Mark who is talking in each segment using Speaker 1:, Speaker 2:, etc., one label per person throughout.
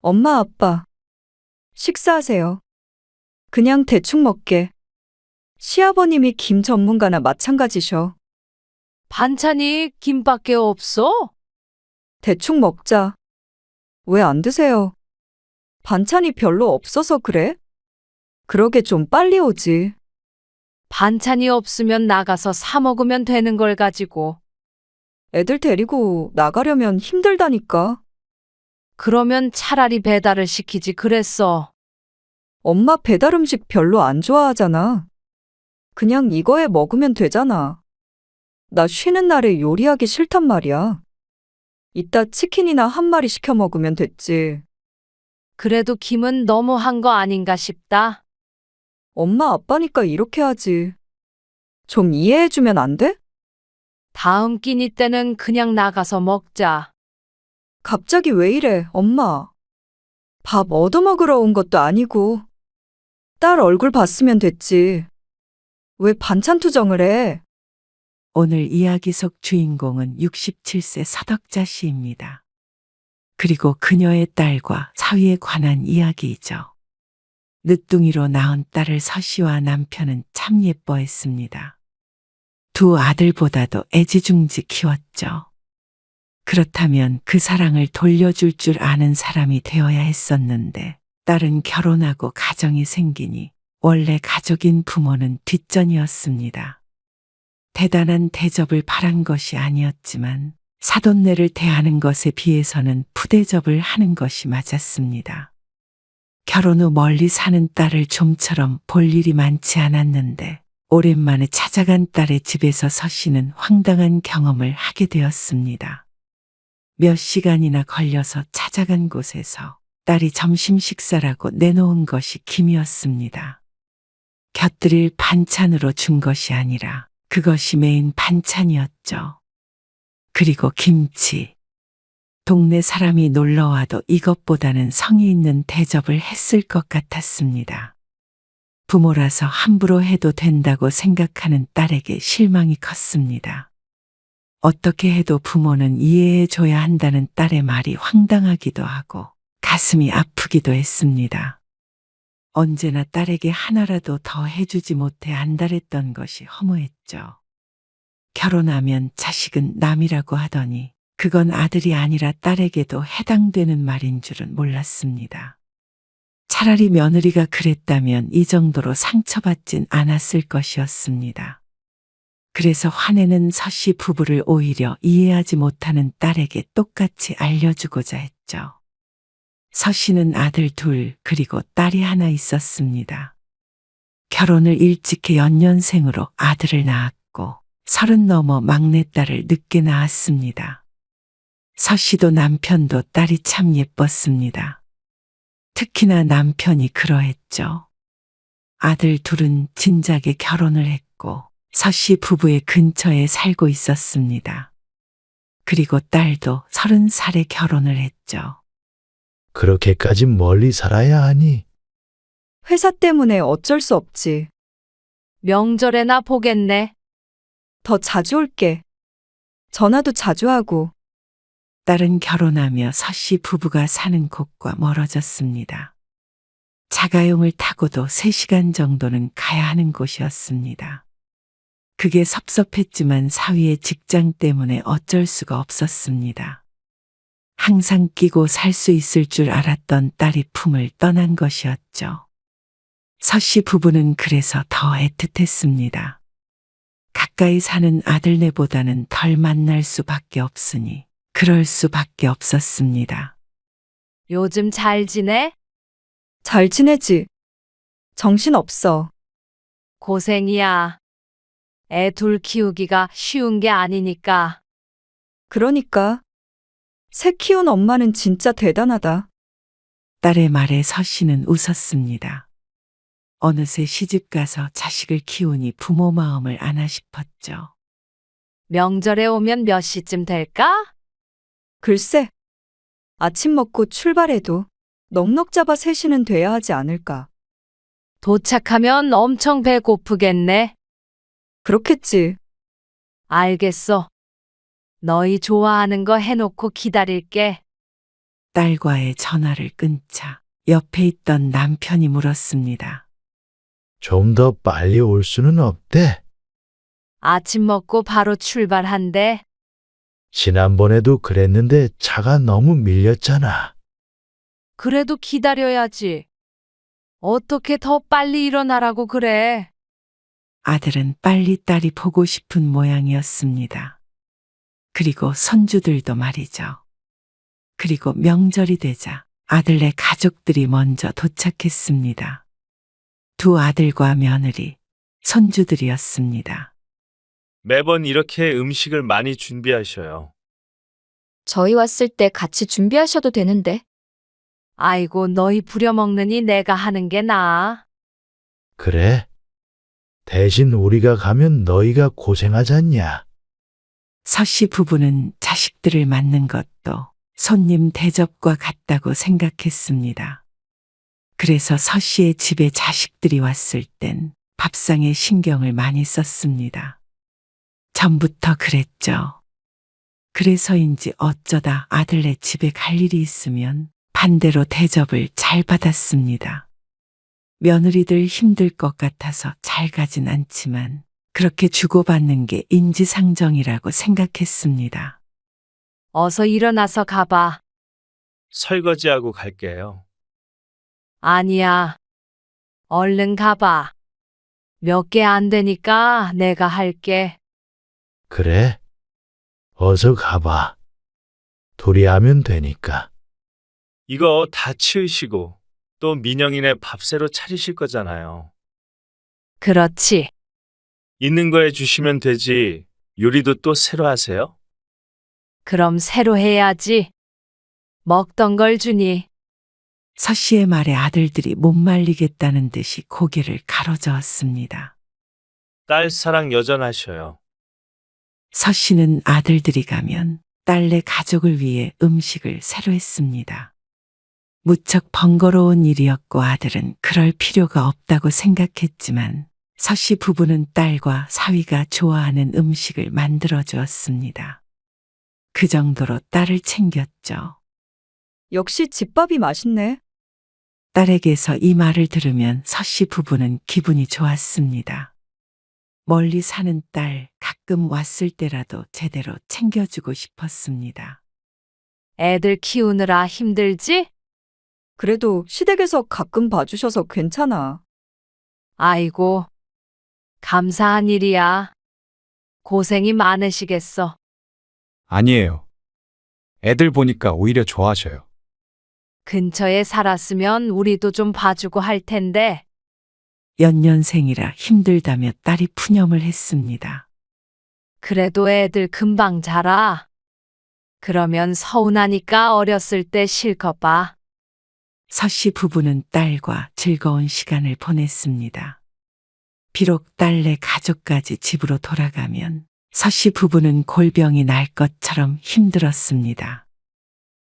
Speaker 1: 엄마, 아빠, 식사하세요. 그냥 대충 먹게. 시아버님이 김 전문가나 마찬가지셔.
Speaker 2: 반찬이 김밖에 없어?
Speaker 1: 대충 먹자. 왜 안 드세요? 반찬이 별로 없어서 그래? 그러게 좀 빨리 오지.
Speaker 2: 반찬이 없으면 나가서 사 먹으면 되는 걸 가지고.
Speaker 1: 애들 데리고 나가려면 힘들다니까.
Speaker 2: 그러면 차라리 배달을 시키지 그랬어.
Speaker 1: 엄마 배달 음식 별로 안 좋아하잖아. 그냥 이거에 먹으면 되잖아. 나 쉬는 날에 요리하기 싫단 말이야. 이따 치킨이나 한 마리 시켜 먹으면 됐지.
Speaker 2: 그래도 김은 너무한 거 아닌가 싶다.
Speaker 1: 엄마 아빠니까 이렇게 하지. 좀 이해해주면 안 돼?
Speaker 2: 다음 끼니 때는 그냥 나가서 먹자.
Speaker 1: 갑자기 왜 이래, 엄마? 밥 얻어먹으러 온 것도 아니고. 딸 얼굴 봤으면 됐지. 왜 반찬 투정을 해?
Speaker 3: 오늘 이야기 속 주인공은 67세 서덕자 씨입니다. 그리고 그녀의 딸과 사위에 관한 이야기이죠. 늦둥이로 낳은 딸을 서 씨와 남편은 참 예뻐했습니다. 두 아들보다도 애지중지 키웠죠. 그렇다면 그 사랑을 돌려줄 줄 아는 사람이 되어야 했었는데 딸은 결혼하고 가정이 생기니 원래 가족인 부모는 뒷전이었습니다. 대단한 대접을 바란 것이 아니었지만 사돈네를 대하는 것에 비해서는 푸대접을 하는 것이 맞았습니다. 결혼 후 멀리 사는 딸을 좀처럼 볼 일이 많지 않았는데 오랜만에 찾아간 딸의 집에서 서 씨는 황당한 경험을 하게 되었습니다. 몇 시간이나 걸려서 찾아간 곳에서 딸이 점심 식사라고 내놓은 것이 김이었습니다. 곁들일 반찬으로 준 것이 아니라 그것이 메인 반찬이었죠. 그리고 김치. 동네 사람이 놀러와도 이것보다는 성의 있는 대접을 했을 것 같았습니다. 부모라서 함부로 해도 된다고 생각하는 딸에게 실망이 컸습니다. 어떻게 해도 부모는 이해해 줘야 한다는 딸의 말이 황당하기도 하고 가슴이 아프기도 했습니다. 언제나 딸에게 하나라도 더 해주지 못해 안달했던 것이 허무했죠. 결혼하면 자식은 남이라고 하더니 그건 아들이 아니라 딸에게도 해당되는 말인 줄은 몰랐습니다. 차라리 며느리가 그랬다면 이 정도로 상처받진 않았을 것이었습니다. 그래서 화내는 서씨 부부를 오히려 이해하지 못하는 딸에게 똑같이 알려주고자 했죠. 서씨는 아들 둘 그리고 딸이 하나 있었습니다. 결혼을 일찍 해 연년생으로 아들을 낳았고 30 넘어 막내딸을 늦게 낳았습니다. 서씨도 남편도 딸이 참 예뻤습니다. 특히나 남편이 그러했죠. 아들 둘은 진작에 결혼을 했고 서씨 부부의 근처에 살고 있었습니다. 그리고 딸도 30살에 결혼을 했죠.
Speaker 4: 그렇게까지 멀리 살아야 하니?
Speaker 1: 회사 때문에 어쩔 수 없지.
Speaker 2: 명절에나 보겠네.
Speaker 1: 더 자주 올게. 전화도 자주 하고.
Speaker 3: 딸은 결혼하며 서씨 부부가 사는 곳과 멀어졌습니다. 자가용을 타고도 3시간 정도는 가야 하는 곳이었습니다. 그게 섭섭했지만 사위의 직장 때문에 어쩔 수가 없었습니다. 항상 끼고 살 수 있을 줄 알았던 딸이 품을 떠난 것이었죠. 서씨 부부는 그래서 더 애틋했습니다. 가까이 사는 아들네보다는 덜 만날 수밖에 없으니 그럴 수밖에 없었습니다.
Speaker 2: 요즘 잘 지내?
Speaker 1: 잘 지내지? 정신 없어.
Speaker 2: 고생이야. 애 둘 키우기가 쉬운 게 아니니까.
Speaker 1: 그러니까. 새 키운 엄마는 진짜 대단하다.
Speaker 3: 딸의 말에 서씨는 웃었습니다. 어느새 시집가서 자식을 키우니 부모 마음을 아나 싶었죠.
Speaker 2: 명절에 오면 몇 시쯤 될까?
Speaker 1: 글쎄. 아침 먹고 출발해도 넉넉 잡아 3시는 돼야 하지 않을까.
Speaker 2: 도착하면 엄청 배고프겠네.
Speaker 1: 그렇겠지.
Speaker 2: 알겠어. 너희 좋아하는 거 해놓고 기다릴게.
Speaker 3: 딸과의 전화를 끊자 옆에 있던 남편이 물었습니다.
Speaker 4: 좀 더 빨리 올 수는 없대.
Speaker 2: 아침 먹고 바로 출발한대.
Speaker 4: 지난번에도 그랬는데 차가 너무 밀렸잖아.
Speaker 2: 그래도 기다려야지. 어떻게 더 빨리 일어나라고 그래?
Speaker 3: 아들은 빨리 딸이 보고 싶은 모양이었습니다. 그리고 손주들도 말이죠. 그리고 명절이 되자 아들네 가족들이 먼저 도착했습니다. 두 아들과 며느리, 손주들이었습니다.
Speaker 5: 매번 이렇게 음식을 많이 준비하셔요.
Speaker 6: 저희 왔을 때 같이 준비하셔도 되는데.
Speaker 2: 아이고, 너희 부려먹느니 내가 하는 게 나아.
Speaker 4: 그래? 대신 우리가 가면 너희가 고생하잖냐.
Speaker 3: 서씨 부부는 자식들을 맞는 것도 손님 대접과 같다고 생각했습니다. 그래서 서씨의 집에 자식들이 왔을 땐 밥상에 신경을 많이 썼습니다. 전부터 그랬죠. 그래서인지 어쩌다 아들네 집에 갈 일이 있으면 반대로 대접을 잘 받았습니다. 며느리들 힘들 것 같아서 잘 가진 않지만 그렇게 주고받는 게 인지상정이라고 생각했습니다.
Speaker 2: 어서 일어나서 가봐.
Speaker 5: 설거지하고 갈게요.
Speaker 2: 아니야. 얼른 가봐. 몇 개 안 되니까 내가 할게.
Speaker 4: 그래? 어서 가봐. 둘이 하면 되니까.
Speaker 5: 이거 다 치우시고 또 민영이네 밥 새로 차리실 거잖아요.
Speaker 2: 그렇지.
Speaker 5: 있는 거 해주시면 되지. 요리도 또 새로 하세요?
Speaker 2: 그럼 새로 해야지. 먹던 걸 주니.
Speaker 3: 서씨의 말에 아들들이 못 말리겠다는 듯이 고개를 가로저었습니다.
Speaker 5: 딸 사랑 여전하셔요.
Speaker 3: 서씨는 아들들이 가면 딸네 가족을 위해 음식을 새로 했습니다. 무척 번거로운 일이었고 아들은 그럴 필요가 없다고 생각했지만 서씨 부부는 딸과 사위가 좋아하는 음식을 만들어 주었습니다. 그 정도로 딸을 챙겼죠.
Speaker 1: 역시 집밥이 맛있네.
Speaker 3: 딸에게서 이 말을 들으면 서씨 부부는 기분이 좋았습니다. 멀리 사는 딸 가끔 왔을 때라도 제대로 챙겨주고 싶었습니다.
Speaker 2: 애들 키우느라 힘들지?
Speaker 1: 그래도 시댁에서 가끔 봐주셔서 괜찮아.
Speaker 2: 아이고, 감사한 일이야. 고생이 많으시겠어.
Speaker 7: 아니에요. 애들 보니까 오히려 좋아하셔요.
Speaker 2: 근처에 살았으면 우리도 좀 봐주고 할 텐데.
Speaker 3: 연년생이라 힘들다며 딸이 푸념을 했습니다.
Speaker 2: 그래도 애들 금방 자라. 그러면 서운하니까 어렸을 때 실컷 봐.
Speaker 3: 서씨 부부는 딸과 즐거운 시간을 보냈습니다. 비록 딸네 가족까지 집으로 돌아가면 서씨 부부는 골병이 날 것처럼 힘들었습니다.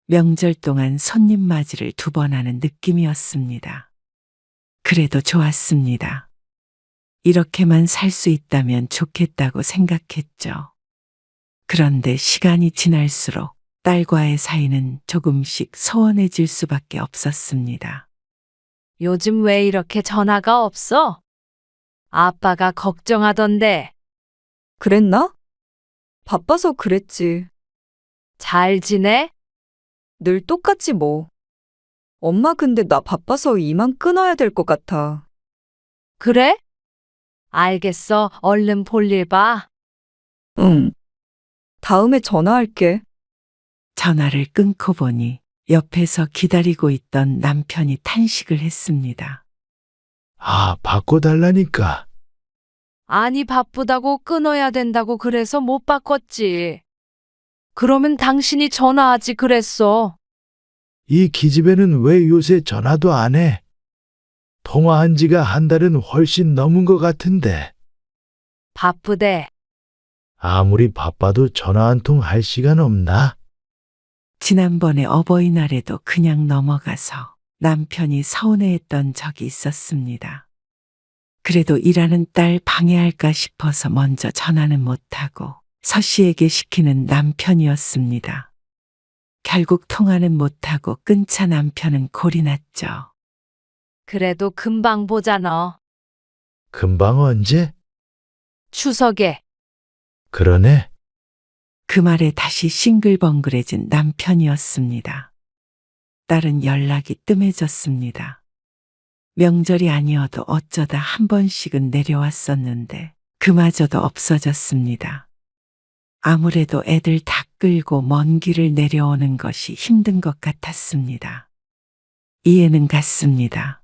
Speaker 3: 명절 동안 손님 맞이를 2번 하는 느낌이었습니다. 그래도 좋았습니다. 이렇게만 살 수 있다면 좋겠다고 생각했죠. 그런데 시간이 지날수록 딸과의 사이는 조금씩 소원해질 수밖에 없었습니다.
Speaker 2: 요즘 왜 이렇게 전화가 없어? 아빠가 걱정하던데.
Speaker 1: 그랬나? 바빠서 그랬지.
Speaker 2: 잘 지내?
Speaker 1: 늘 똑같지 뭐. 엄마 근데 나 바빠서 이만 끊어야 될 것 같아.
Speaker 2: 그래? 알겠어. 얼른 볼일 봐.
Speaker 1: 응. 다음에 전화할게.
Speaker 3: 전화를 끊고 보니 옆에서 기다리고 있던 남편이 탄식을 했습니다.
Speaker 4: 아, 바꿔달라니까.
Speaker 2: 아니, 바쁘다고 끊어야 된다고 그래서 못 바꿨지. 그러면 당신이 전화하지 그랬어.
Speaker 4: 이 기집애는 왜 요새 전화도 안 해? 통화한 지가 한 달은 훨씬 넘은 것 같은데.
Speaker 2: 바쁘대.
Speaker 4: 아무리 바빠도 전화 한 통 할 시간 없나?
Speaker 3: 지난번에 어버이날에도 그냥 넘어가서 남편이 서운해했던 적이 있었습니다. 그래도 일하는 딸 방해할까 싶어서 먼저 전화는 못하고 서씨에게 시키는 남편이었습니다. 결국 통화는 못하고 끊자 남편은 골이 났죠.
Speaker 2: 그래도 금방 보자 너.
Speaker 4: 금방 언제?
Speaker 2: 추석에.
Speaker 4: 그러네.
Speaker 3: 그 말에 다시 싱글벙글해진 남편이었습니다. 딸은 연락이 뜸해졌습니다. 명절이 아니어도 어쩌다 한 번씩은 내려왔었는데 그마저도 없어졌습니다. 아무래도 애들 다 끌고 먼 길을 내려오는 것이 힘든 것 같았습니다. 이해는 갔습니다.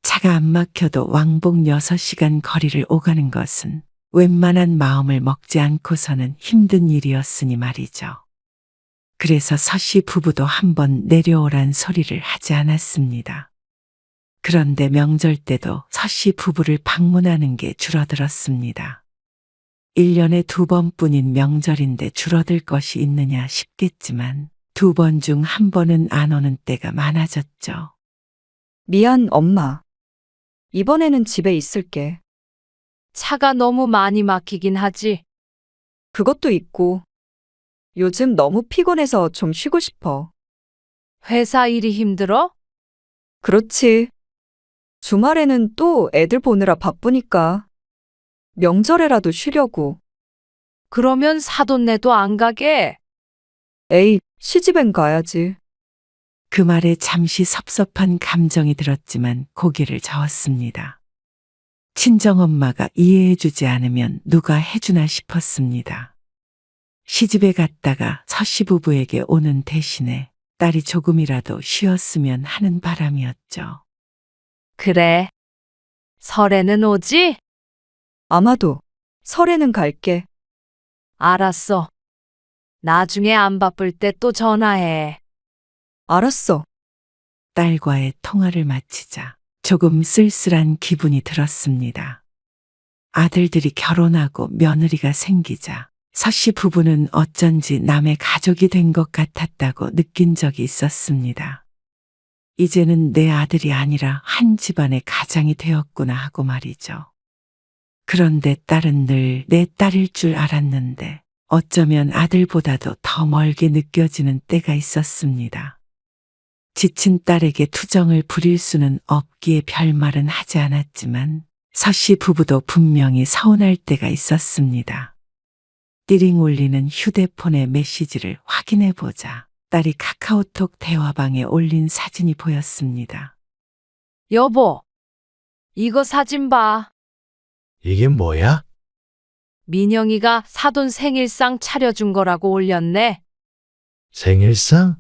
Speaker 3: 차가 안 막혀도 왕복 6시간 거리를 오가는 것은 웬만한 마음을 먹지 않고서는 힘든 일이었으니 말이죠. 그래서 서씨 부부도 한번 내려오란 소리를 하지 않았습니다. 그런데 명절 때도 서씨 부부를 방문하는 게 줄어들었습니다. 1년에 2번뿐인 명절인데 줄어들 것이 있느냐 싶겠지만 2번 중 1번은 안 오는 때가 많아졌죠.
Speaker 1: 미안, 엄마. 이번에는 집에 있을게.
Speaker 2: 차가 너무 많이 막히긴 하지.
Speaker 1: 그것도 있고. 요즘 너무 피곤해서 좀 쉬고 싶어.
Speaker 2: 회사 일이 힘들어?
Speaker 1: 그렇지. 주말에는 또 애들 보느라 바쁘니까. 명절에라도 쉬려고.
Speaker 2: 그러면 사돈네도 안 가게.
Speaker 1: 에이, 시집엔 가야지.
Speaker 3: 그 말에 잠시 섭섭한 감정이 들었지만 고개를 저었습니다. 친정엄마가 이해해주지 않으면 누가 해주나 싶었습니다. 시집에 갔다가 서씨 부부에게 오는 대신에 딸이 조금이라도 쉬었으면 하는 바람이었죠.
Speaker 2: 그래. 설에는 오지?
Speaker 1: 아마도 설에는 갈게.
Speaker 2: 알았어. 나중에 안 바쁠 때 또 전화해.
Speaker 1: 알았어.
Speaker 3: 딸과의 통화를 마치자 조금 쓸쓸한 기분이 들었습니다. 아들들이 결혼하고 며느리가 생기자 서씨 부부는 어쩐지 남의 가족이 된 것 같았다고 느낀 적이 있었습니다. 이제는 내 아들이 아니라 한 집안의 가장이 되었구나 하고 말이죠. 그런데 딸은 늘 내 딸일 줄 알았는데 어쩌면 아들보다도 더 멀게 느껴지는 때가 있었습니다. 지친 딸에게 투정을 부릴 수는 없기에 별말은 하지 않았지만 서씨 부부도 분명히 서운할 때가 있었습니다. 띠링 울리는 휴대폰의 메시지를 확인해 보자 딸이 카카오톡 대화방에 올린 사진이 보였습니다.
Speaker 2: 여보, 이거 사진 봐.
Speaker 4: 이게 뭐야?
Speaker 2: 민영이가 사돈 생일상 차려준 거라고 올렸네.
Speaker 4: 생일상?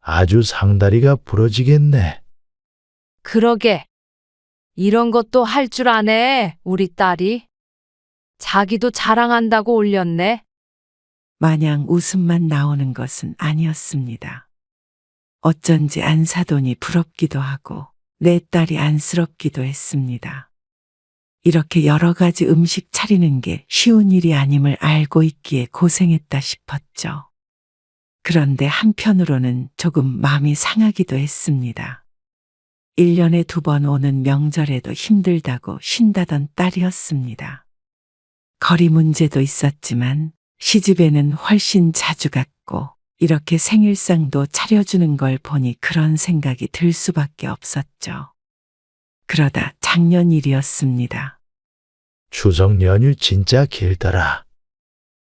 Speaker 4: 아주 상다리가 부러지겠네.
Speaker 2: 그러게. 이런 것도 할 줄 아네, 우리 딸이. 자기도 자랑한다고 올렸네.
Speaker 3: 마냥 웃음만 나오는 것은 아니었습니다. 어쩐지 안사돈이 부럽기도 하고 내 딸이 안쓰럽기도 했습니다. 이렇게 여러 가지 음식 차리는 게 쉬운 일이 아님을 알고 있기에 고생했다 싶었죠. 그런데 한편으로는 조금 마음이 상하기도 했습니다. 1년에 2번 오는 명절에도 힘들다고 쉰다던 딸이었습니다. 거리 문제도 있었지만 시집에는 훨씬 자주 갔고 이렇게 생일상도 차려주는 걸 보니 그런 생각이 들 수밖에 없었죠. 그러다 작년 일이었습니다.
Speaker 4: 추석 연휴 진짜 길더라.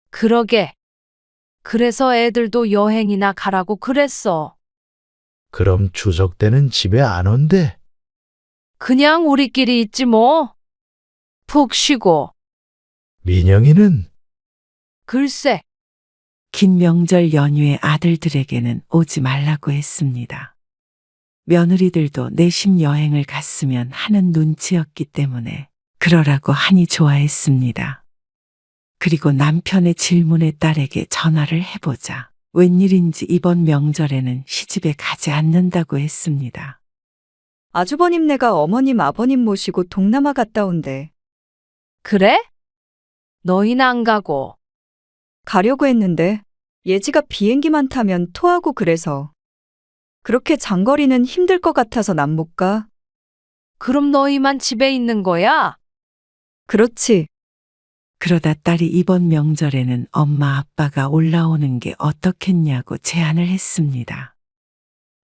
Speaker 2: 그러게. 그래서 애들도 여행이나 가라고 그랬어.
Speaker 4: 그럼 추석 때는 집에 안 온대?
Speaker 2: 그냥 우리끼리 있지 뭐. 푹 쉬고.
Speaker 4: 민영이는?
Speaker 2: 글쎄,
Speaker 3: 긴 명절 연휴에 아들들에게는 오지 말라고 했습니다. 며느리들도 내심 여행을 갔으면 하는 눈치였기 때문에 그러라고 하니 좋아했습니다. 그리고 남편의 질문에 딸에게 전화를 해보자 웬일인지 이번 명절에는 시집에 가지 않는다고 했습니다.
Speaker 1: 아주버님네가 어머님 아버님 모시고 동남아 갔다 온대.
Speaker 2: 그래? 너희는 안 가고.
Speaker 1: 가려고 했는데 예지가 비행기만 타면 토하고 그래서. 그렇게 장거리는 힘들 것 같아서 난 못 가.
Speaker 2: 그럼 너희만 집에 있는 거야?
Speaker 1: 그렇지.
Speaker 3: 그러다 딸이 이번 명절에는 엄마 아빠가 올라오는 게 어떻겠냐고 제안을 했습니다.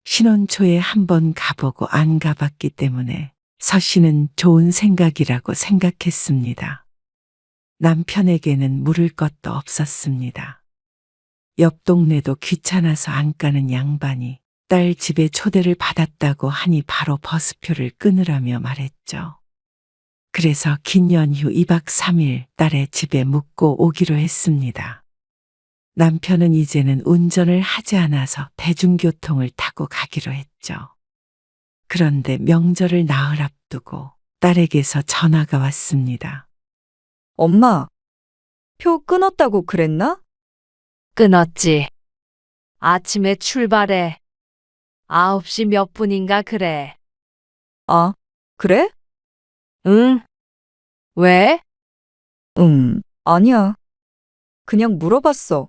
Speaker 3: 신혼 초에 한번 가보고 안 가봤기 때문에 서 씨는 좋은 생각이라고 생각했습니다. 남편에게는 물을 것도 없었습니다. 옆 동네도 귀찮아서 안 가는 양반이 딸 집에 초대를 받았다고 하니 바로 버스표를 끊으라며 말했죠. 그래서 긴 연휴 2박 3일 딸의 집에 묵고 오기로 했습니다. 남편은 이제는 운전을 하지 않아서 대중교통을 타고 가기로 했죠. 그런데 명절을 나흘 앞두고 딸에게서 전화가 왔습니다.
Speaker 1: 엄마, 표 끊었다고 그랬나?
Speaker 2: 끊었지. 아침에 출발해. 9시 몇 분인가 그래.
Speaker 1: 아, 그래?
Speaker 2: 응? 왜?
Speaker 1: 아니야. 그냥 물어봤어.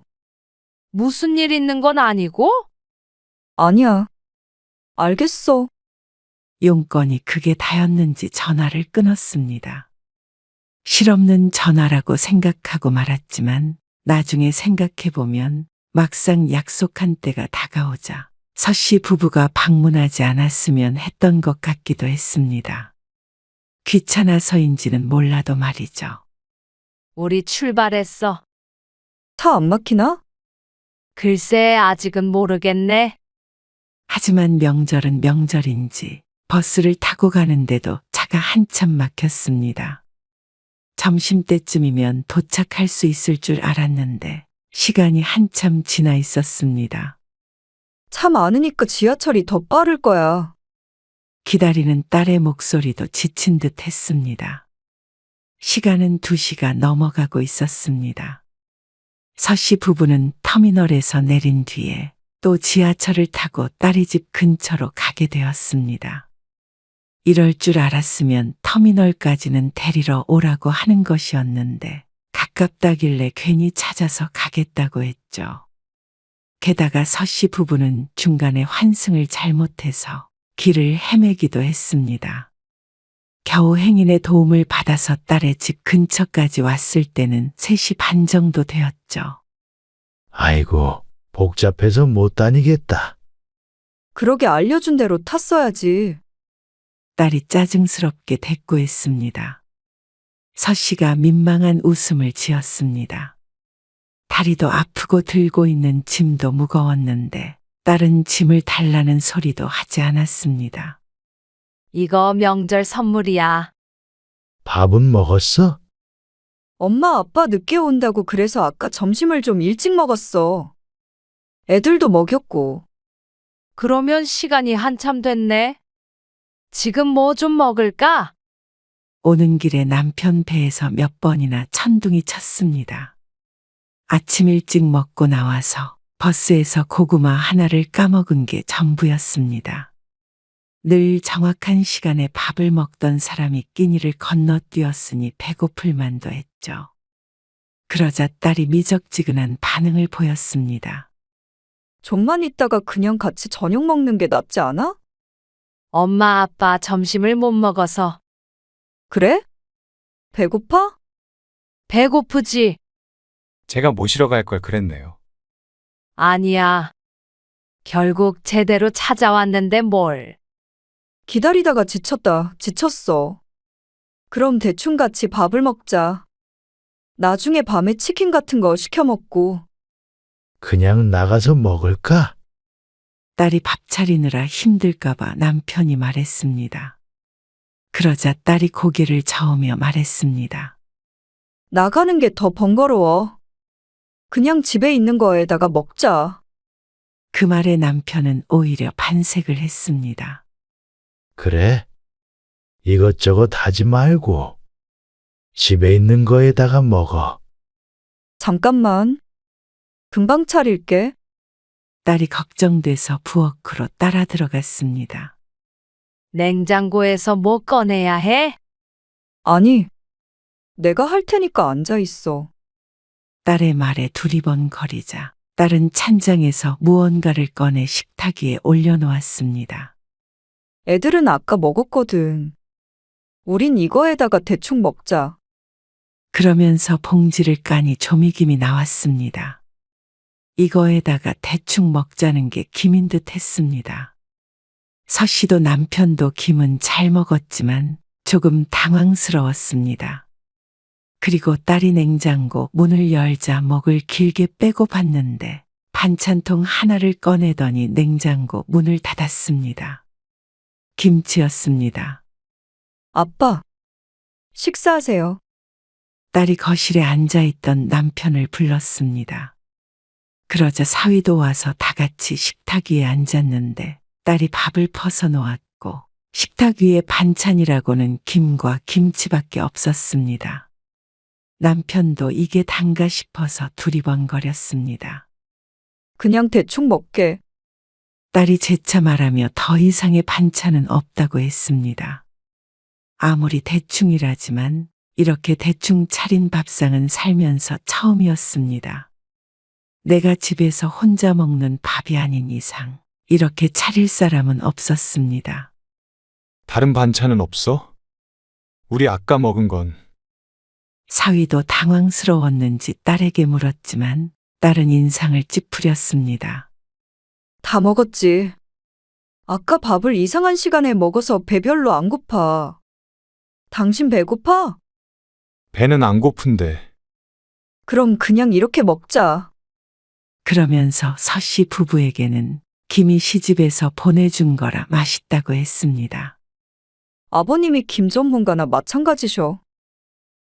Speaker 2: 무슨 일 있는 건 아니고?
Speaker 1: 아니야. 알겠어.
Speaker 3: 용건이 그게 다였는지 전화를 끊었습니다. 실없는 전화라고 생각하고 말았지만 나중에 생각해보면 막상 약속한 때가 다가오자 서 씨 부부가 방문하지 않았으면 했던 것 같기도 했습니다. 귀찮아서인지는 몰라도 말이죠.
Speaker 2: 우리 출발했어.
Speaker 1: 차 안 막히나?
Speaker 2: 글쎄, 아직은 모르겠네.
Speaker 3: 하지만 명절은 명절인지 버스를 타고 가는데도 차가 한참 막혔습니다. 점심때쯤이면 도착할 수 있을 줄 알았는데 시간이 한참 지나 있었습니다.
Speaker 1: 차 많으니까 지하철이 더 빠를 거야.
Speaker 3: 기다리는 딸의 목소리도 지친 듯 했습니다. 시간은 2시가 넘어가고 있었습니다. 서 씨 부부는 터미널에서 내린 뒤에 또 지하철을 타고 딸의 집 근처로 가게 되었습니다. 이럴 줄 알았으면 터미널까지는 데리러 오라고 하는 것이었는데 가깝다길래 괜히 찾아서 가겠다고 했죠. 게다가 서 씨 부부는 중간에 환승을 잘못해서 길을 헤매기도 했습니다. 겨우 행인의 도움을 받아서 딸의 집 근처까지 왔을 때는 3시 반 정도 되었죠.
Speaker 4: 아이고, 복잡해서 못 다니겠다.
Speaker 1: 그러게 알려준 대로 탔어야지.
Speaker 3: 딸이 짜증스럽게 대꾸했습니다. 서 씨가 민망한 웃음을 지었습니다. 다리도 아프고 들고 있는 짐도 무거웠는데 딸은 짐을 달라는 소리도 하지 않았습니다.
Speaker 2: 이거 명절 선물이야.
Speaker 4: 밥은 먹었어?
Speaker 1: 엄마 아빠 늦게 온다고 그래서 아까 점심을 좀 일찍 먹었어. 애들도 먹였고.
Speaker 2: 그러면 시간이 한참 됐네. 지금 뭐 좀 먹을까?
Speaker 3: 오는 길에 남편 배에서 몇 번이나 천둥이 쳤습니다. 아침 일찍 먹고 나와서 버스에서 고구마 하나를 까먹은 게 전부였습니다. 늘 정확한 시간에 밥을 먹던 사람이 끼니를 건너뛰었으니 배고플 만도 했죠. 그러자 딸이 미적지근한 반응을 보였습니다.
Speaker 1: 좀만 있다가 그냥 같이 저녁 먹는 게 낫지 않아?
Speaker 2: 엄마 아빠 점심을 못 먹어서.
Speaker 1: 그래? 배고파?
Speaker 2: 배고프지?
Speaker 7: 제가 모시러 갈 걸 그랬네요.
Speaker 2: 아니야. 결국 제대로 찾아왔는데 뭘.
Speaker 1: 기다리다가 지쳤어. 그럼 대충 같이 밥을 먹자. 나중에 밤에 치킨 같은 거 시켜 먹고.
Speaker 4: 그냥 나가서 먹을까?
Speaker 3: 딸이 밥 차리느라 힘들까봐 남편이 말했습니다. 그러자 딸이 고개를 저으며 말했습니다.
Speaker 1: 나가는 게 더 번거로워. 그냥 집에 있는 거에다가 먹자.
Speaker 3: 그 말에 남편은 오히려 반색을 했습니다.
Speaker 4: 그래? 이것저것 하지 말고 집에 있는 거에다가 먹어.
Speaker 1: 잠깐만. 금방 차릴게.
Speaker 3: 딸이 걱정돼서 부엌으로 따라 들어갔습니다.
Speaker 2: 냉장고에서 뭐 꺼내야 해?
Speaker 1: 아니, 내가 할 테니까 앉아 있어.
Speaker 3: 딸의 말에 두리번거리자 딸은 찬장에서 무언가를 꺼내 식탁 위에 올려놓았습니다.
Speaker 1: 애들은 아까 먹었거든. 우린 이거에다가 대충 먹자.
Speaker 3: 그러면서 봉지를 까니 조미김이 나왔습니다. 이거에다가 대충 먹자는 게 김인 듯 했습니다. 서씨도 남편도 김은 잘 먹었지만 조금 당황스러웠습니다. 그리고 딸이 냉장고 문을 열자 목을 길게 빼고 봤는데 반찬통 하나를 꺼내더니 냉장고 문을 닫았습니다. 김치였습니다.
Speaker 1: 아빠, 식사하세요.
Speaker 3: 딸이 거실에 앉아있던 남편을 불렀습니다. 그러자 사위도 와서 다 같이 식탁 위에 앉았는데 딸이 밥을 퍼서 놓았고 식탁 위에 반찬이라고는 김과 김치밖에 없었습니다. 남편도 이게 단가 싶어서 두리번거렸습니다.
Speaker 1: 그냥 대충 먹게.
Speaker 3: 딸이 재차 말하며 더 이상의 반찬은 없다고 했습니다. 아무리 대충이라지만 이렇게 대충 차린 밥상은 살면서 처음이었습니다. 내가 집에서 혼자 먹는 밥이 아닌 이상 이렇게 차릴 사람은 없었습니다.
Speaker 7: 다른 반찬은 없어? 우리 아까 먹은 건
Speaker 3: 사위도 당황스러웠는지 딸에게 물었지만 딸은 인상을 찌푸렸습니다.
Speaker 1: 다 먹었지. 아까 밥을 이상한 시간에 먹어서 배 별로 안 고파. 당신 배고파?
Speaker 7: 배는 안 고픈데.
Speaker 1: 그럼 그냥 이렇게 먹자.
Speaker 3: 그러면서 서씨 부부에게는 김이 시집에서 보내준 거라 맛있다고 했습니다.
Speaker 1: 아버님이 김 전문가나 마찬가지셔.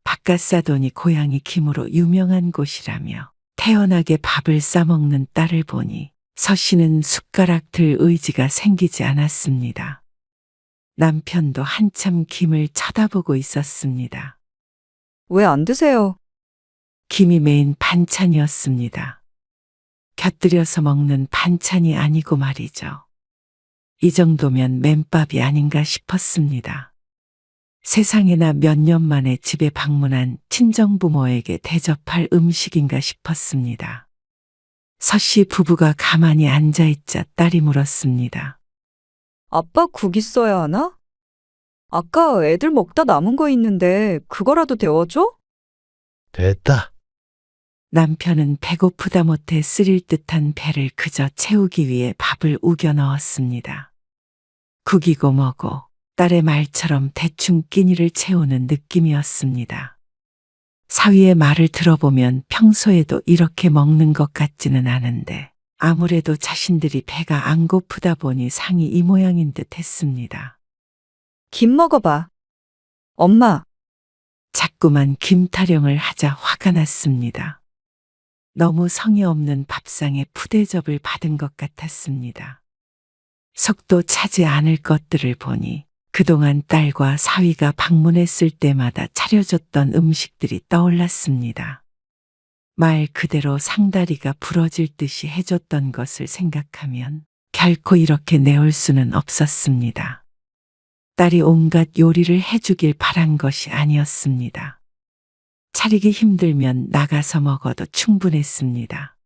Speaker 3: 바깥사돈이 고향이 김으로 유명한 곳이라며 태연하게 밥을 싸먹는 딸을 보니 서씨는 숟가락 들 의지가 생기지 않았습니다. 남편도 한참 김을 쳐다보고 있었습니다.
Speaker 1: 왜 안 드세요?
Speaker 3: 김이 메인 반찬이었습니다. 곁들여서 먹는 반찬이 아니고 말이죠. 이 정도면 맨밥이 아닌가 싶었습니다. 세상에나 몇 년 만에 집에 방문한 친정부모에게 대접할 음식인가 싶었습니다. 서씨 부부가 가만히 앉아있자 딸이 물었습니다.
Speaker 1: 아빠 국 있어야 하나? 아까 애들 먹다 남은 거 있는데 그거라도 데워줘?
Speaker 4: 됐다.
Speaker 3: 남편은 배고프다 못해 쓰릴 듯한 배를 그저 채우기 위해 밥을 우겨 넣었습니다. 국이고 뭐고 딸의 말처럼 대충 끼니를 채우는 느낌이었습니다. 사위의 말을 들어보면 평소에도 이렇게 먹는 것 같지는 않은데 아무래도 자신들이 배가 안 고프다 보니 상이 이 모양인 듯 했습니다.
Speaker 1: 김 먹어봐. 엄마,
Speaker 3: 자꾸만 김 타령을 하자 화가 났습니다. 너무 성의 없는 밥상에 푸대접을 받은 것 같았습니다. 속도 차지 않을 것들을 보니 그동안 딸과 사위가 방문했을 때마다 차려줬던 음식들이 떠올랐습니다. 말 그대로 상다리가 부러질 듯이 해줬던 것을 생각하면 결코 이렇게 내올 수는 없었습니다. 딸이 온갖 요리를 해주길 바란 것이 아니었습니다. 차리기 힘들면 나가서 먹어도 충분했습니다.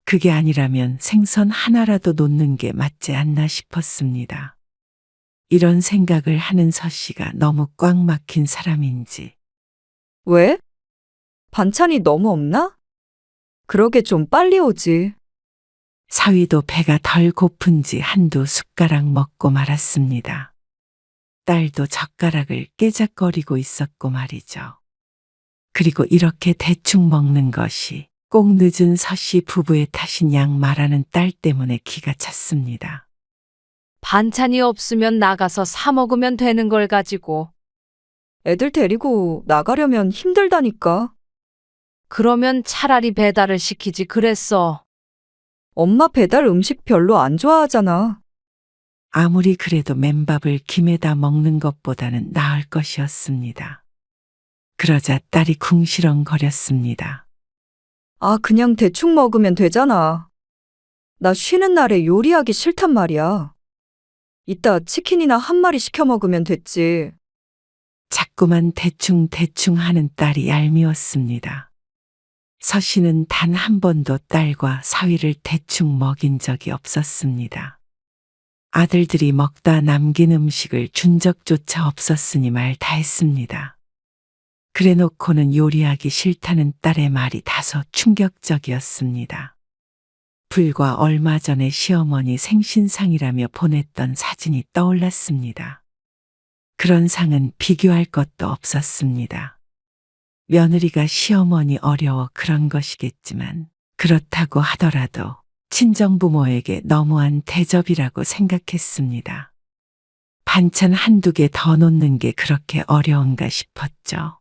Speaker 3: 그게 아니라면 생선 하나라도 놓는 게 맞지 않나 싶었습니다. 이런 생각을 하는 서씨가 너무 꽉 막힌 사람인지
Speaker 1: 왜? 반찬이 너무 없나? 그러게 좀 빨리 오지.
Speaker 3: 사위도 배가 덜 고픈지 한두 숟가락 먹고 말았습니다. 딸도 젓가락을 깨작거리고 있었고 말이죠. 그리고 이렇게 대충 먹는 것이 꼭 늦은 서씨 부부의 탓인 양 말하는 딸 때문에 기가 찼습니다.
Speaker 2: 반찬이 없으면 나가서 사 먹으면 되는 걸 가지고.
Speaker 1: 애들 데리고 나가려면 힘들다니까.
Speaker 2: 그러면 차라리 배달을 시키지 그랬어.
Speaker 1: 엄마 배달 음식 별로 안 좋아하잖아.
Speaker 3: 아무리 그래도 맨밥을 김에다 먹는 것보다는 나을 것이었습니다. 그러자 딸이 궁시렁거렸습니다.
Speaker 1: 아, 그냥 대충 먹으면 되잖아. 나 쉬는 날에 요리하기 싫단 말이야. 이따 치킨이나 한 마리 시켜 먹으면 됐지.
Speaker 3: 자꾸만 대충 하는 딸이 얄미웠습니다. 서씨는 단 한 번도 딸과 사위를 대충 먹인 적이 없었습니다. 아들들이 먹다 남긴 음식을 준 적조차 없었으니 말 다 했습니다. 그래놓고는 요리하기 싫다는 딸의 말이 다소 충격적이었습니다. 불과 얼마 전에 시어머니 생신상이라며 보냈던 사진이 떠올랐습니다. 그런 상은 비교할 것도 없었습니다. 며느리가 시어머니 어려워 그런 것이겠지만 그렇다고 하더라도 친정부모에게 너무한 대접이라고 생각했습니다. 반찬 한두 개 더 놓는 게 그렇게 어려운가 싶었죠.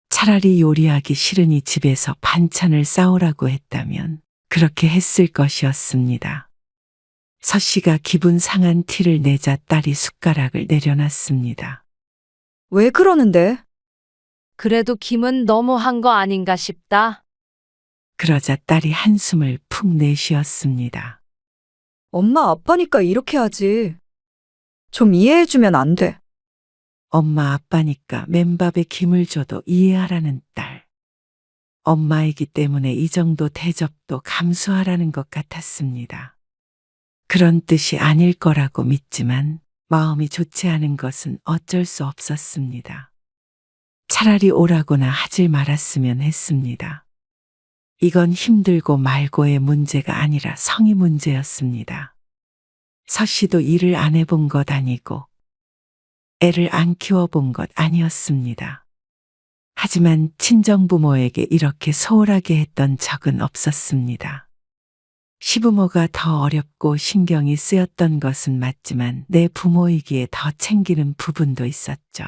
Speaker 3: 차라리 요리하기 싫으니 집에서 반찬을 싸오라고 했다면 그렇게 했을 것이었습니다. 서 씨가 기분 상한 티를 내자 딸이 숟가락을 내려놨습니다.
Speaker 1: 왜 그러는데?
Speaker 2: 그래도 김은 너무한 거 아닌가 싶다.
Speaker 3: 그러자 딸이 한숨을 푹 내쉬었습니다.
Speaker 1: 엄마 아빠니까 이렇게 하지. 좀 이해해주면 안 돼.
Speaker 3: 엄마 아빠니까 맨밥에 김을 줘도 이해하라는 딸. 엄마이기 때문에 이 정도 대접도 감수하라는 것 같았습니다. 그런 뜻이 아닐 거라고 믿지만 마음이 좋지 않은 것은 어쩔 수 없었습니다. 차라리 오라고나 하질 말았으면 했습니다. 이건 힘들고 말고의 문제가 아니라 성의 문제였습니다. 서 씨도 일을 안 해본 것 아니고 애를 안 키워본 것 아니었습니다. 하지만 친정부모에게 이렇게 소홀하게 했던 적은 없었습니다. 시부모가 더 어렵고 신경이 쓰였던 것은 맞지만 내 부모이기에 더 챙기는 부분도 있었죠.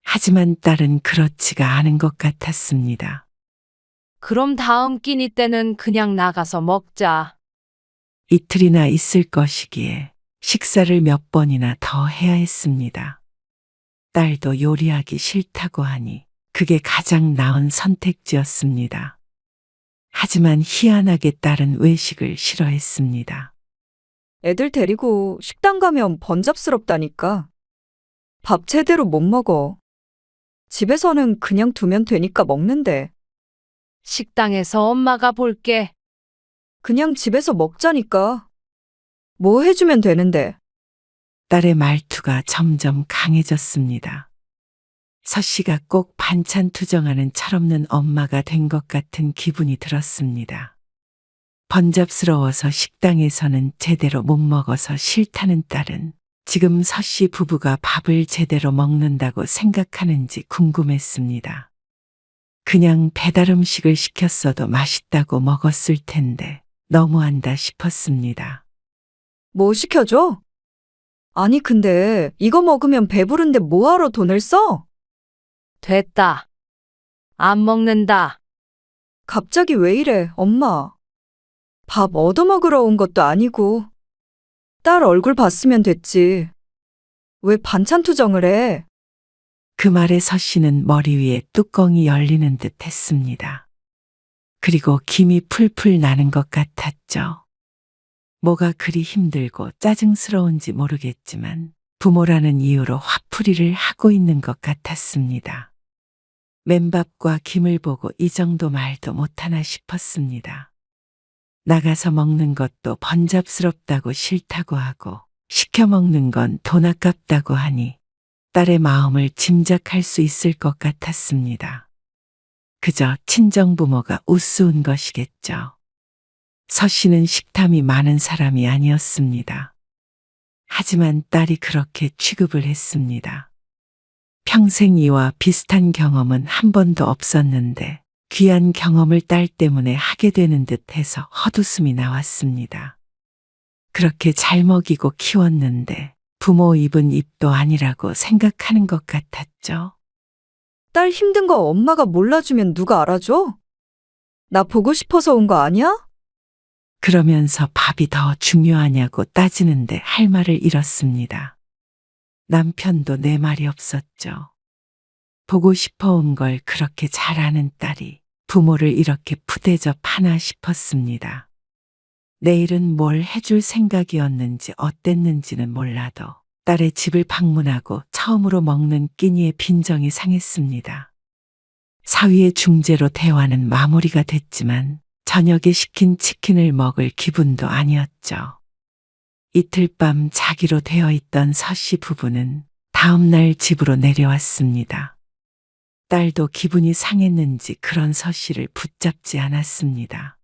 Speaker 3: 하지만 딸은 그렇지가 않은 것 같았습니다.
Speaker 2: 그럼 다음 끼니 때는 그냥 나가서 먹자.
Speaker 3: 이틀이나 있을 것이기에 식사를 몇 번이나 더 해야 했습니다. 딸도 요리하기 싫다고 하니 그게 가장 나은 선택지였습니다. 하지만 희한하게 딸은 외식을 싫어했습니다.
Speaker 1: 애들 데리고 식당 가면 번잡스럽다니까. 밥 제대로 못 먹어. 집에서는 그냥 두면 되니까 먹는데.
Speaker 2: 식당에서 엄마가 볼게.
Speaker 1: 그냥 집에서 먹자니까. 뭐 해주면 되는데.
Speaker 3: 딸의 말투가 점점 강해졌습니다. 서 씨가 꼭 반찬 투정하는 철없는 엄마가 된 것 같은 기분이 들었습니다. 번잡스러워서 식당에서는 제대로 못 먹어서 싫다는 딸은 지금 서 씨 부부가 밥을 제대로 먹는다고 생각하는지 궁금했습니다. 그냥 배달 음식을 시켰어도 맛있다고 먹었을 텐데 너무한다 싶었습니다.
Speaker 1: 뭐 시켜줘? 아니 근데 이거 먹으면 배부른데 뭐하러 돈을 써?
Speaker 2: 됐다. 안 먹는다.
Speaker 1: 갑자기 왜 이래, 엄마. 밥 얻어먹으러 온 것도 아니고. 딸 얼굴 봤으면 됐지. 왜 반찬 투정을 해?
Speaker 3: 그 말에 서 씨는 머리 위에 뚜껑이 열리는 듯 했습니다. 그리고 김이 풀풀 나는 것 같았죠. 뭐가 그리 힘들고 짜증스러운지 모르겠지만 부모라는 이유로 화풀이를 하고 있는 것 같았습니다. 맨밥과 김을 보고 이 정도 말도 못하나 싶었습니다. 나가서 먹는 것도 번잡스럽다고 싫다고 하고 시켜 먹는 건 돈 아깝다고 하니 딸의 마음을 짐작할 수 있을 것 같았습니다. 그저 친정부모가 우스운 것이겠죠. 서 씨는 식탐이 많은 사람이 아니었습니다. 하지만 딸이 그렇게 취급을 했습니다. 평생 이와 비슷한 경험은 한 번도 없었는데 귀한 경험을 딸 때문에 하게 되는 듯해서 헛웃음이 나왔습니다. 그렇게 잘 먹이고 키웠는데 부모 입은 입도 아니라고 생각하는 것 같았죠.
Speaker 1: 딸 힘든 거 엄마가 몰라주면 누가 알아줘? 나 보고 싶어서 온 거 아니야?
Speaker 3: 그러면서 밥이 더 중요하냐고 따지는데 할 말을 잃었습니다. 남편도 내 말이 없었죠. 보고 싶어 온 걸 그렇게 잘 아는 딸이 부모를 이렇게 푸대접 하나 싶었습니다. 내일은 뭘 해줄 생각이었는지 어땠는지는 몰라도 딸의 집을 방문하고 처음으로 먹는 끼니의 빈정이 상했습니다. 사위의 중재로 대화는 마무리가 됐지만 저녁에 시킨 치킨을 먹을 기분도 아니었죠. 이틀 밤 자기로 되어 있던 서 씨 부부는 다음 날 집으로 내려왔습니다. 딸도 기분이 상했는지 그런 서 씨를 붙잡지 않았습니다.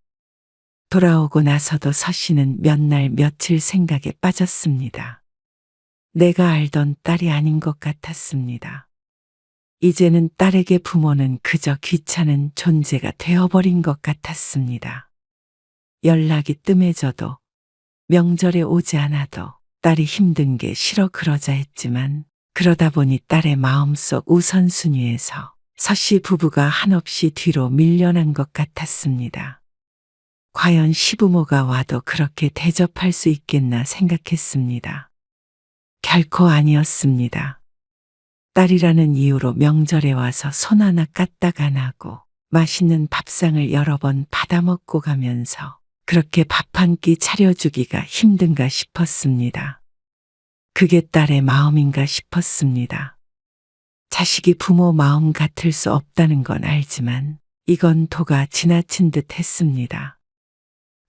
Speaker 3: 돌아오고 나서도 서 씨는 몇 날 며칠 생각에 빠졌습니다. 내가 알던 딸이 아닌 것 같았습니다. 이제는 딸에게 부모는 그저 귀찮은 존재가 되어버린 것 같았습니다. 연락이 뜸해져도 명절에 오지 않아도 딸이 힘든 게 싫어 그러자 했지만 그러다 보니 딸의 마음속 우선순위에서 서 씨 부부가 한없이 뒤로 밀려난 것 같았습니다. 과연 시부모가 와도 그렇게 대접할 수 있겠나 생각했습니다. 결코 아니었습니다. 딸이라는 이유로 명절에 와서 손 하나 까딱 안 하고 맛있는 밥상을 여러 번 받아먹고 가면서 그렇게 밥 한 끼 차려주기가 힘든가 싶었습니다. 그게 딸의 마음인가 싶었습니다. 자식이 부모 마음 같을 수 없다는 건 알지만 이건 도가 지나친 듯 했습니다.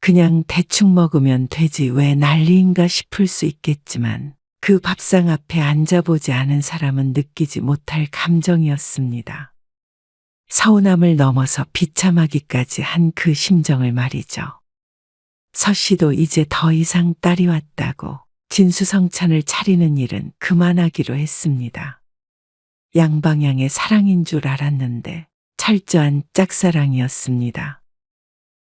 Speaker 3: 그냥 대충 먹으면 되지 왜 난리인가 싶을 수 있겠지만 그 밥상 앞에 앉아보지 않은 사람은 느끼지 못할 감정이었습니다. 서운함을 넘어서 비참하기까지 한 그 심정을 말이죠. 서 씨도 이제 더 이상 딸이 왔다고 진수성찬을 차리는 일은 그만하기로 했습니다. 양방향의 사랑인 줄 알았는데 철저한 짝사랑이었습니다.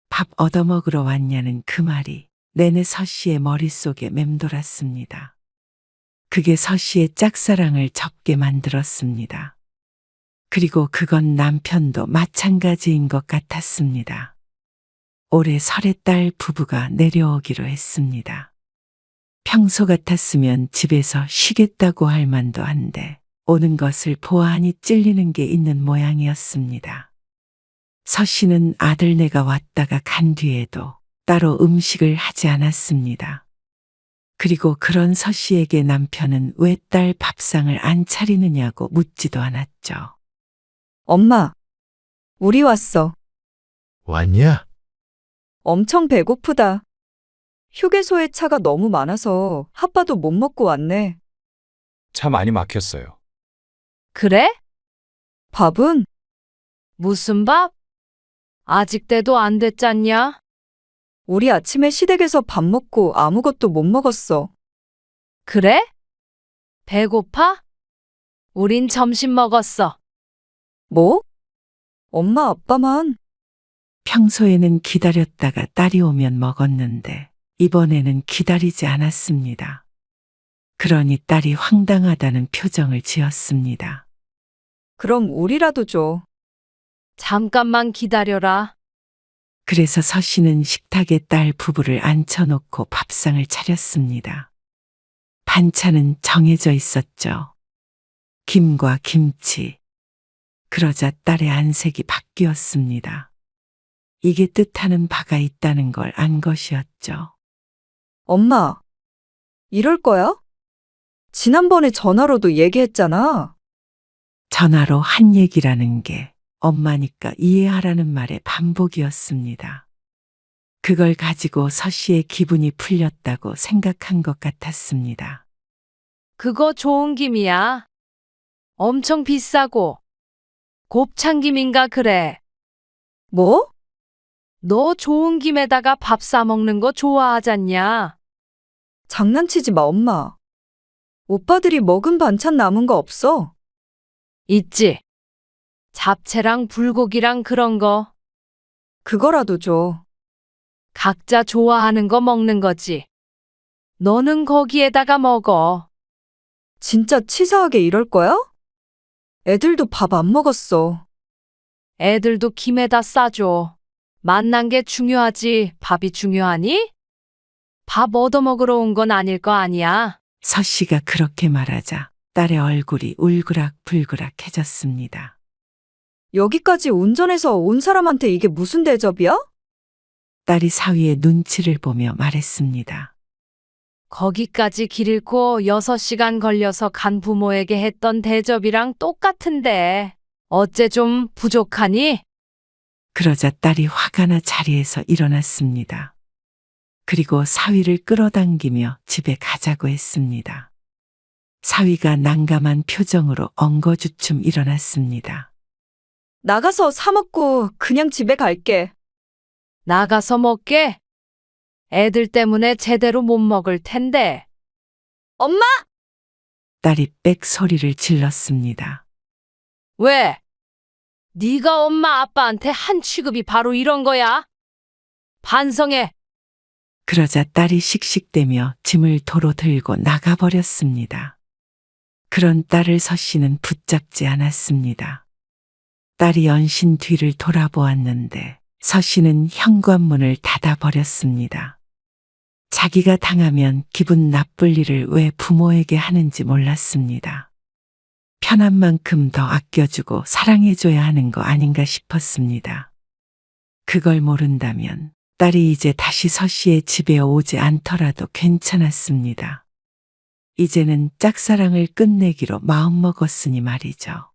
Speaker 3: 밥 얻어먹으러 왔냐는 그 말이 내내 서 씨의 머릿속에 맴돌았습니다. 그게 서 씨의 짝사랑을 접게 만들었습니다. 그리고 그건 남편도 마찬가지인 것 같았습니다. 올해 설에 딸 부부가 내려오기로 했습니다. 평소 같았으면 집에서 쉬겠다고 할 만도 한데 오는 것을 보아하니 찔리는 게 있는 모양이었습니다. 서 씨는 아들네가 왔다가 간 뒤에도 따로 음식을 하지 않았습니다. 그리고 그런 서 씨에게 남편은 왜 딸 밥상을 안 차리느냐고 묻지도 않았죠.
Speaker 1: 엄마, 우리 왔어.
Speaker 4: 왔냐?
Speaker 1: 엄청 배고프다. 휴게소에 차가 너무 많아서 핫바도 못 먹고 왔네.
Speaker 7: 차 많이 막혔어요.
Speaker 2: 그래?
Speaker 1: 밥은?
Speaker 2: 무슨 밥? 아직 때도 안 됐잖냐?
Speaker 1: 우리 아침에 시댁에서 밥 먹고 아무것도 못 먹었어.
Speaker 2: 그래? 배고파? 우린 점심 먹었어.
Speaker 1: 뭐? 엄마 아빠만?
Speaker 3: 평소에는 기다렸다가 딸이 오면 먹었는데 이번에는 기다리지 않았습니다. 그러니 딸이 황당하다는 표정을 지었습니다.
Speaker 1: 그럼 우리라도 줘.
Speaker 2: 잠깐만 기다려라.
Speaker 3: 그래서 서 씨는 식탁에 딸 부부를 앉혀놓고 밥상을 차렸습니다. 반찬은 정해져 있었죠. 김과 김치. 그러자 딸의 안색이 바뀌었습니다. 이게 뜻하는 바가 있다는 걸 안 것이었죠.
Speaker 1: 엄마, 이럴 거야? 지난번에 전화로도 얘기했잖아.
Speaker 3: 전화로 한 얘기라는 게 엄마니까 이해하라는 말의 반복이었습니다. 그걸 가지고 서 씨의 기분이 풀렸다고 생각한 것 같았습니다.
Speaker 2: 그거 좋은 김이야. 엄청 비싸고. 곱창김인가 그래.
Speaker 1: 뭐?
Speaker 2: 너 좋은 김에다가 밥 싸먹는 거 좋아하잖냐?
Speaker 1: 장난치지 마, 엄마. 오빠들이 먹은 반찬 남은 거 없어?
Speaker 2: 있지. 잡채랑 불고기랑 그런 거.
Speaker 1: 그거라도 줘.
Speaker 2: 각자 좋아하는 거 먹는 거지. 너는 거기에다가 먹어.
Speaker 1: 진짜 치사하게 이럴 거야? 애들도 밥 안 먹었어.
Speaker 2: 애들도 김에다 싸줘. 만난 게 중요하지 밥이 중요하니? 밥 얻어먹으러 온 건 아닐 거 아니야.
Speaker 3: 서 씨가 그렇게 말하자 딸의 얼굴이 울그락불그락해졌습니다.
Speaker 1: 여기까지 운전해서 온 사람한테 이게 무슨 대접이야?
Speaker 3: 딸이 사위의 눈치를 보며 말했습니다.
Speaker 2: 거기까지 길 잃고 6시간 걸려서 간 부모에게 했던 대접이랑 똑같은데 어째 좀 부족하니?
Speaker 3: 그러자 딸이 화가 나 자리에서 일어났습니다. 그리고 사위를 끌어당기며 집에 가자고 했습니다. 사위가 난감한 표정으로 엉거주춤 일어났습니다.
Speaker 1: 나가서 사 먹고 그냥 집에 갈게.
Speaker 2: 나가서 먹게? 애들 때문에 제대로 못 먹을 텐데.
Speaker 1: 엄마!
Speaker 3: 딸이 빽 소리를 질렀습니다.
Speaker 2: 왜? 네가 엄마 아빠한테 한 취급이 바로 이런 거야? 반성해.
Speaker 3: 그러자 딸이 씩씩대며 짐을 도로 들고 나가버렸습니다. 그런 딸을 서씨는 붙잡지 않았습니다. 딸이 연신 뒤를 돌아보았는데 서씨는 현관문을 닫아버렸습니다. 자기가 당하면 기분 나쁠 일을 왜 부모에게 하는지 몰랐습니다. 편한 만큼 더 아껴주고 사랑해줘야 하는 거 아닌가 싶었습니다. 그걸 모른다면 딸이 이제 다시 서씨의 집에 오지 않더라도 괜찮았습니다. 이제는 짝사랑을 끝내기로 마음먹었으니 말이죠.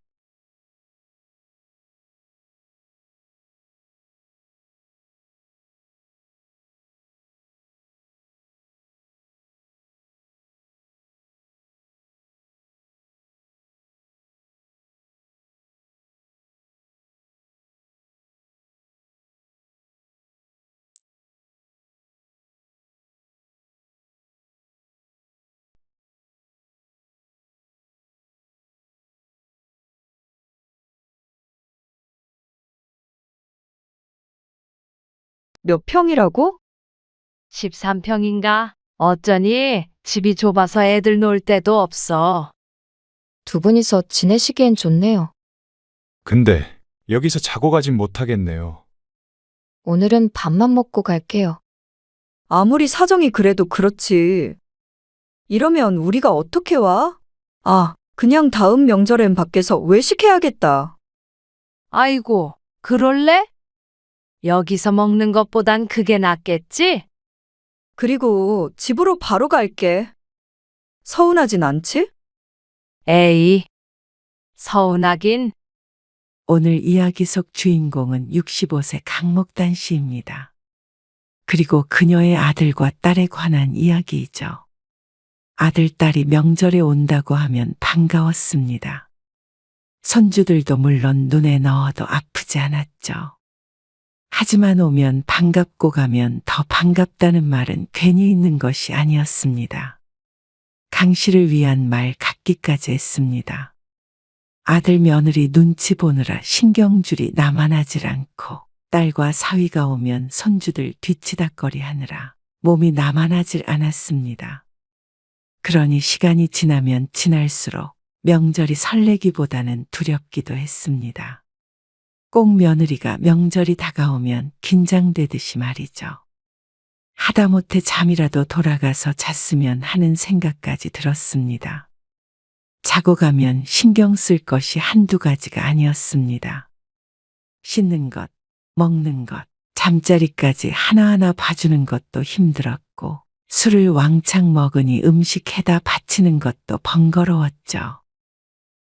Speaker 1: 몇 평이라고?
Speaker 2: 13평인가? 어쩌니? 집이 좁아서 애들 놀 데도 없어.
Speaker 6: 두 분이서 지내시기엔 좋네요.
Speaker 7: 근데 여기서 자고 가진 못하겠네요.
Speaker 6: 오늘은 밥만 먹고 갈게요.
Speaker 1: 아무리 사정이 그래도 그렇지. 이러면 우리가 어떻게 와? 아, 그냥 다음 명절엔 밖에서 외식해야겠다.
Speaker 2: 아이고, 그럴래? 여기서 먹는 것보단 그게 낫겠지?
Speaker 1: 그리고 집으로 바로 갈게. 서운하진 않지?
Speaker 2: 에이, 서운하긴.
Speaker 3: 오늘 이야기 속 주인공은 65세 강목단 씨입니다. 그리고 그녀의 아들과 딸에 관한 이야기이죠. 아들, 딸이 명절에 온다고 하면 반가웠습니다. 손주들도 물론 눈에 넣어도 아프지 않았죠. 하지만 오면 반갑고 가면 더 반갑다는 말은 괜히 있는 것이 아니었습니다. 강 씨를 위한 말 같기까지 했습니다. 아들 며느리 눈치 보느라 신경줄이 남아나질 않고 딸과 사위가 오면 손주들 뒤치다꺼리 하느라 몸이 남아나질 않았습니다. 그러니 시간이 지나면 지날수록 명절이 설레기보다는 두렵기도 했습니다. 꼭 며느리가 명절이 다가오면 긴장되듯이 말이죠. 하다못해 잠이라도 돌아가서 잤으면 하는 생각까지 들었습니다. 자고 가면 신경 쓸 것이 한두 가지가 아니었습니다. 씻는 것, 먹는 것, 잠자리까지 하나하나 봐주는 것도 힘들었고 술을 왕창 먹으니 음식 해다 바치는 것도 번거로웠죠.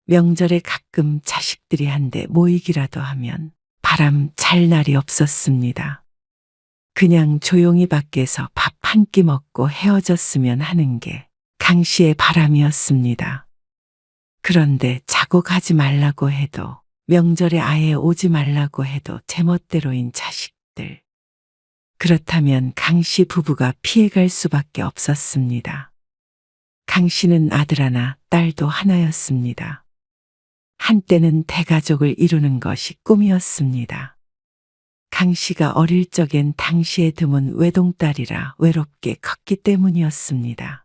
Speaker 3: 명절에 가끔 자식들이 한데 모이기라도 하면 바람 잘 날이 없었습니다. 그냥 조용히 밖에서 밥 한 끼 먹고 헤어졌으면 하는 게 강 씨의 바람이었습니다. 그런데 자고 가지 말라고 해도 명절에 아예 오지 말라고 해도 제멋대로인 자식들. 그렇다면 강 씨 부부가 피해갈 수밖에 없었습니다. 강 씨는 아들 하나, 딸도 하나였습니다. 한때는 대가족을 이루는 것이 꿈이었습니다. 강 씨가 어릴 적엔 당시에 드문 외동딸이라 외롭게 컸기 때문이었습니다.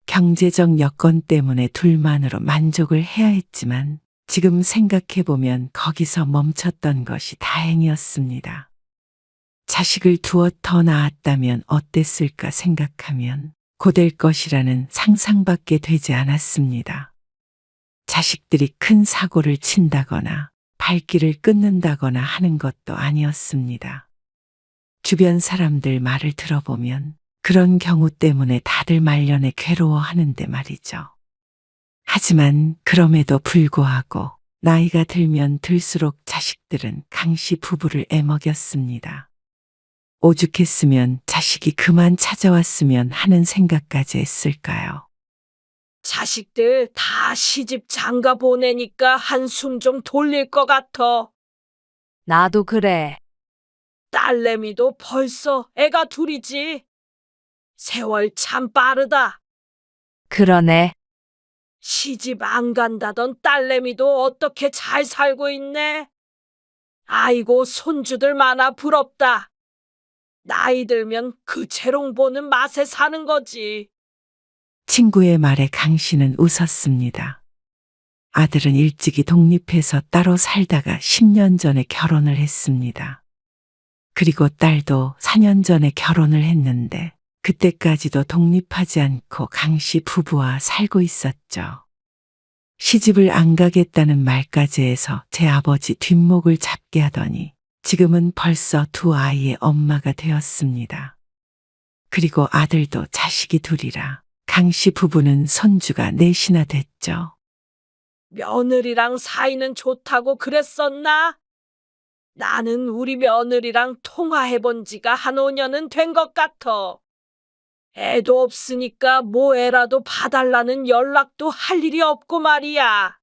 Speaker 3: 경제적 여건 때문에 둘만으로 만족을 해야 했지만 지금 생각해보면 거기서 멈췄던 것이 다행이었습니다. 자식을 두어 더 낳았다면 어땠을까 생각하면 고될 것이라는 상상밖에 되지 않았습니다. 자식들이 큰 사고를 친다거나 발길을 끊는다거나 하는 것도 아니었습니다. 주변 사람들 말을 들어보면 그런 경우 때문에 다들 말년에 괴로워하는데 말이죠. 하지만 그럼에도 불구하고 나이가 들면 들수록 자식들은 강씨 부부를 애먹였습니다. 오죽했으면 자식이 그만 찾아왔으면 하는 생각까지 했을까요?
Speaker 8: 자식들 다 시집 장가 보내니까 한숨 좀 돌릴 것 같아.
Speaker 2: 나도 그래.
Speaker 8: 딸내미도 벌써 애가 둘이지. 세월 참 빠르다.
Speaker 2: 그러네.
Speaker 8: 시집 안 간다던 딸내미도 어떻게 잘 살고 있네. 아이고, 손주들 많아 부럽다. 나이 들면 그 재롱 보는 맛에 사는 거지.
Speaker 3: 친구의 말에 강 씨는 웃었습니다. 아들은 일찍이 독립해서 따로 살다가 10년 전에 결혼을 했습니다. 그리고 딸도 4년 전에 결혼을 했는데 그때까지도 독립하지 않고 강 씨 부부와 살고 있었죠. 시집을 안 가겠다는 말까지 해서 제 아버지 뒷목을 잡게 하더니 지금은 벌써 두 아이의 엄마가 되었습니다. 그리고 아들도 자식이 둘이라 강 씨 부부는 손주가 넷이나 됐죠.
Speaker 8: 며느리랑 사이는 좋다고 그랬었나? 나는 우리 며느리랑 통화해본 지가 한 5년은 된 것 같아. 애도 없으니까 뭐 애라도 봐달라는 연락도 할 일이 없고 말이야.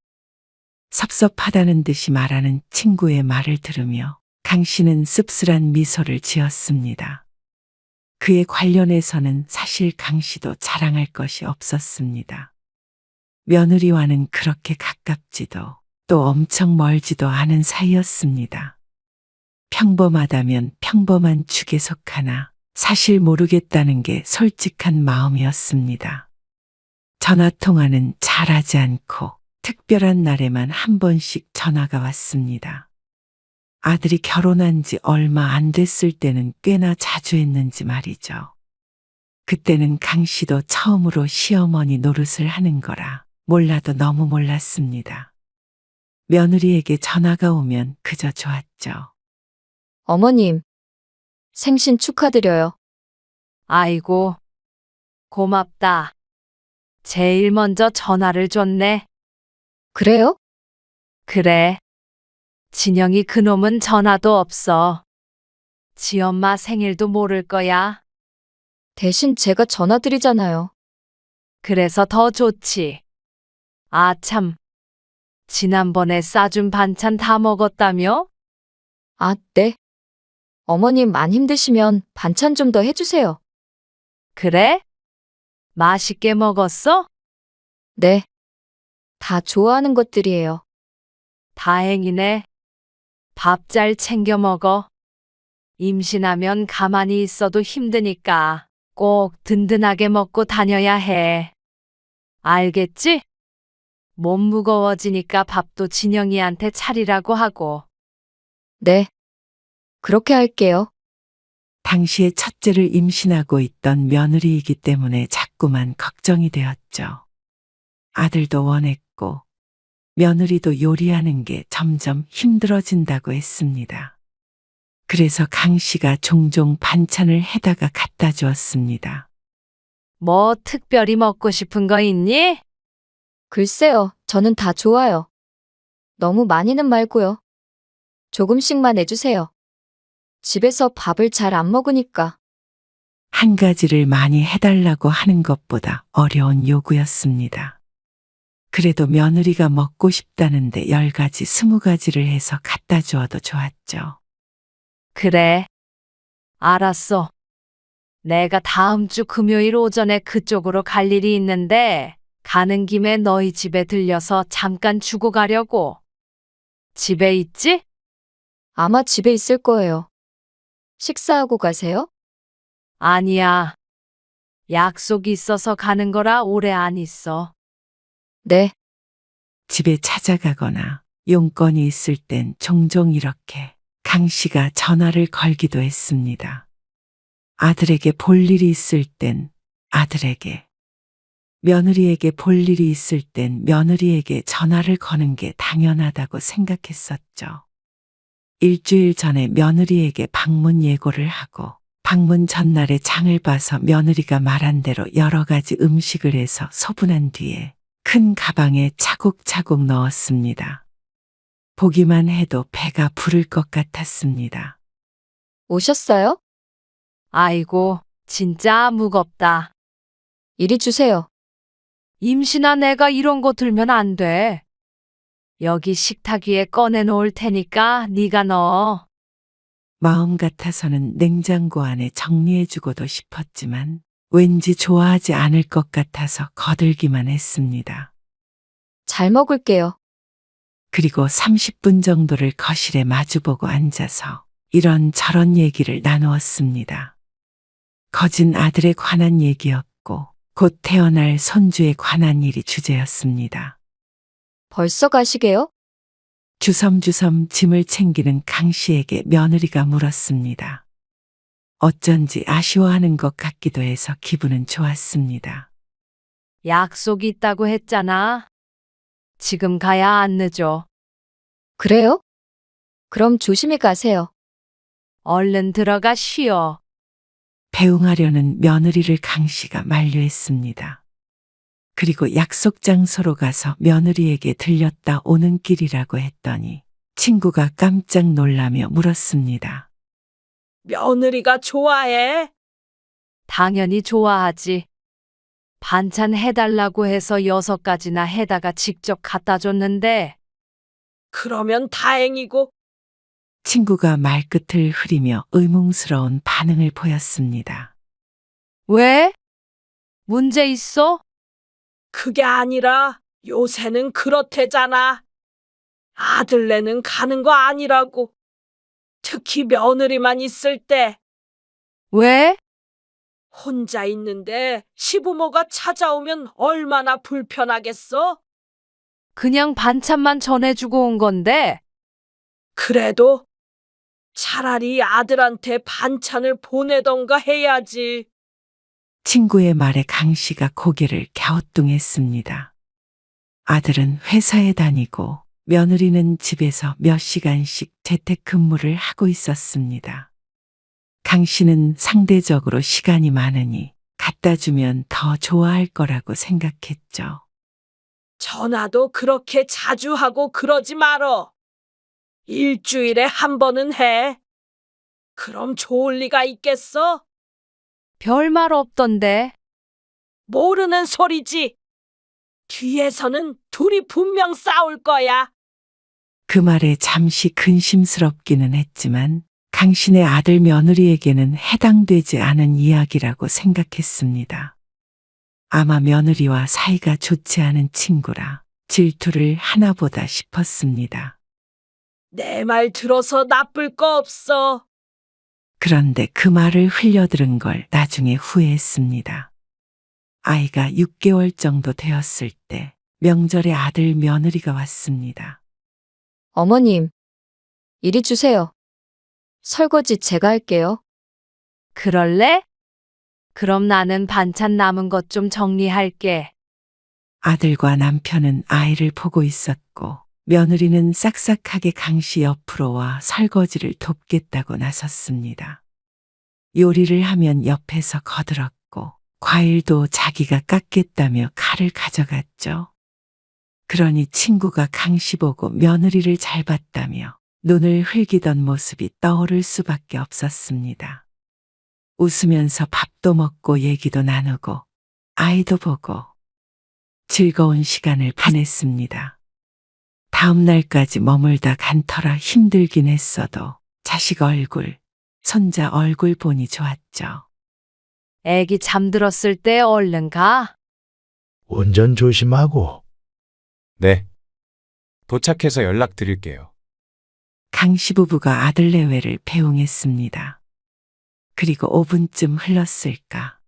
Speaker 3: 섭섭하다는 듯이 말하는 친구의 말을 들으며 강 씨는 씁쓸한 미소를 지었습니다. 그에 관련해서는 사실 강 씨도 자랑할 것이 없었습니다. 며느리와는 그렇게 가깝지도 또 엄청 멀지도 않은 사이였습니다. 평범하다면 평범한 축에 속하나 사실 모르겠다는 게 솔직한 마음이었습니다. 전화통화는 잘하지 않고 특별한 날에만 한 번씩 전화가 왔습니다. 아들이 결혼한 지 얼마 안 됐을 때는 꽤나 자주 했는지 말이죠. 그때는 강 씨도 처음으로 시어머니 노릇을 하는 거라 몰라도 너무 몰랐습니다. 며느리에게 전화가 오면 그저 좋았죠.
Speaker 6: 어머님, 생신 축하드려요.
Speaker 2: 아이고, 고맙다. 제일 먼저 전화를 줬네.
Speaker 6: 그래요?
Speaker 2: 그래. 진영이 그놈은 전화도 없어. 지 엄마 생일도 모를 거야.
Speaker 6: 대신 제가 전화드리잖아요.
Speaker 2: 그래서 더 좋지. 아, 참. 지난번에 싸준 반찬 다 먹었다며?
Speaker 6: 아, 네. 어머님 안 힘드시면 반찬 좀 더 해주세요.
Speaker 2: 그래? 맛있게 먹었어?
Speaker 6: 네. 다 좋아하는 것들이에요.
Speaker 2: 다행이네. 밥 잘 챙겨 먹어. 임신하면 가만히 있어도 힘드니까 꼭 든든하게 먹고 다녀야 해. 알겠지? 몸 무거워지니까 밥도 진영이한테 차리라고 하고.
Speaker 6: 네. 그렇게 할게요.
Speaker 3: 당시에 첫째를 임신하고 있던 며느리이기 때문에 자꾸만 걱정이 되었죠. 아들도 원했고 며느리도 요리하는 게 점점 힘들어진다고 했습니다. 그래서 강 씨가 종종 반찬을 해다가 갖다 주었습니다.
Speaker 2: 뭐 특별히 먹고 싶은 거 있니?
Speaker 6: 글쎄요, 저는 다 좋아요. 너무 많이는 말고요. 조금씩만 해주세요. 집에서 밥을 잘 안 먹으니까.
Speaker 3: 한 가지를 많이 해달라고 하는 것보다 어려운 요구였습니다. 그래도 며느리가 먹고 싶다는데 10가지, 20가지를 해서 갖다 주어도 좋았죠.
Speaker 2: 그래. 알았어. 내가 다음 주 금요일 오전에 그쪽으로 갈 일이 있는데 가는 김에 너희 집에 들려서 잠깐 주고 가려고. 집에 있지?
Speaker 6: 아마 집에 있을 거예요. 식사하고 가세요?
Speaker 2: 아니야. 약속이 있어서 가는 거라 오래 안 있어.
Speaker 6: 네.
Speaker 3: 집에 찾아가거나 용건이 있을 땐 종종 이렇게 강 씨가 전화를 걸기도 했습니다. 아들에게 볼 일이 있을 땐 아들에게, 며느리에게 볼 일이 있을 땐 며느리에게 전화를 거는 게 당연하다고 생각했었죠. 일주일 전에 며느리에게 방문 예고를 하고 방문 전날에 장을 봐서 며느리가 말한 대로 여러 가지 음식을 해서 소분한 뒤에 큰 가방에 차곡차곡 넣었습니다. 보기만 해도 배가 부를 것 같았습니다.
Speaker 6: 오셨어요?
Speaker 2: 아이고, 진짜 무겁다.
Speaker 6: 이리 주세요.
Speaker 2: 임신한 애가 이런 거 들면 안 돼. 여기 식탁 위에 꺼내 놓을 테니까 네가 넣어.
Speaker 3: 마음 같아서는 냉장고 안에 정리해주고도 싶었지만 왠지 좋아하지 않을 것 같아서 거들기만 했습니다.
Speaker 6: 잘 먹을게요.
Speaker 3: 그리고 30분 정도를 거실에 마주보고 앉아서 이런저런 얘기를 나누었습니다. 거진 아들에 관한 얘기였고 곧 태어날 손주에 관한 일이 주제였습니다.
Speaker 6: 벌써 가시게요?
Speaker 3: 주섬주섬 짐을 챙기는 강 씨에게 며느리가 물었습니다. 어쩐지 아쉬워하는 것 같기도 해서 기분은 좋았습니다.
Speaker 2: 약속이 있다고 했잖아. 지금 가야 안 늦어.
Speaker 6: 그래요? 그럼 조심히 가세요.
Speaker 2: 얼른 들어가 쉬어.
Speaker 3: 배웅하려는 며느리를 강 씨가 만류했습니다. 그리고 약속 장소로 가서 며느리에게 들렸다 오는 길이라고 했더니 친구가 깜짝 놀라며 물었습니다.
Speaker 8: 며느리가 좋아해?
Speaker 2: 당연히 좋아하지. 반찬 해달라고 해서 6가지나 해다가 직접 갖다 줬는데
Speaker 8: 그러면 다행이고
Speaker 3: 친구가 말끝을 흐리며 의문스러운 반응을 보였습니다.
Speaker 2: 왜? 문제 있어?
Speaker 8: 그게 아니라 요새는 그렇대잖아. 아들네는 가는 거 아니라고. 특히 며느리만 있을 때
Speaker 2: 왜?
Speaker 8: 혼자 있는데 시부모가 찾아오면 얼마나 불편하겠어?
Speaker 2: 그냥 반찬만 전해주고 온 건데
Speaker 8: 그래도 차라리 아들한테 반찬을 보내던가 해야지.
Speaker 3: 친구의 말에 강 씨가 고개를 갸우뚱했습니다. 아들은 회사에 다니고 며느리는 집에서 몇 시간씩 재택근무를 하고 있었습니다. 강 씨는 상대적으로 시간이 많으니 갖다 주면 더 좋아할 거라고 생각했죠.
Speaker 8: 전화도 그렇게 자주 하고 그러지 말어. 일주일에 한 번은 해. 그럼 좋을 리가 있겠어?
Speaker 2: 별말 없던데.
Speaker 8: 모르는 소리지. 뒤에서는 둘이 분명 싸울 거야.
Speaker 3: 그 말에 잠시 근심스럽기는 했지만 강신의 아들 며느리에게는 해당되지 않은 이야기라고 생각했습니다. 아마 며느리와 사이가 좋지 않은 친구라 질투를 하나보다 싶었습니다.
Speaker 8: 내 말 들어서 나쁠 거 없어.
Speaker 3: 그런데 그 말을 흘려들은 걸 나중에 후회했습니다. 아이가 6개월 정도 되었을 때 명절에 아들 며느리가 왔습니다.
Speaker 6: 어머님, 이리 주세요. 설거지 제가 할게요.
Speaker 2: 그럴래? 그럼 나는 반찬 남은 것 좀 정리할게.
Speaker 3: 아들과 남편은 아이를 보고 있었고 며느리는 싹싹하게 강씨 옆으로 와 설거지를 돕겠다고 나섰습니다. 요리를 하면 옆에서 거들었고 과일도 자기가 깎겠다며 칼을 가져갔죠. 그러니 친구가 강씨 보고 며느리를 잘 봤다며 눈을 흘기던 모습이 떠오를 수밖에 없었습니다. 웃으면서 밥도 먹고 얘기도 나누고 아이도 보고 즐거운 시간을 보냈습니다. 다음 날까지 머물다 간 터라 힘들긴 했어도 자식 얼굴, 손자 얼굴 보니 좋았죠.
Speaker 2: 애기 잠들었을 때 얼른 가.
Speaker 4: 운전 조심하고.
Speaker 7: 네. 도착해서 연락드릴게요.
Speaker 3: 강씨 부부가 아들 내외를 배웅했습니다. 그리고 5분쯤 흘렀을까.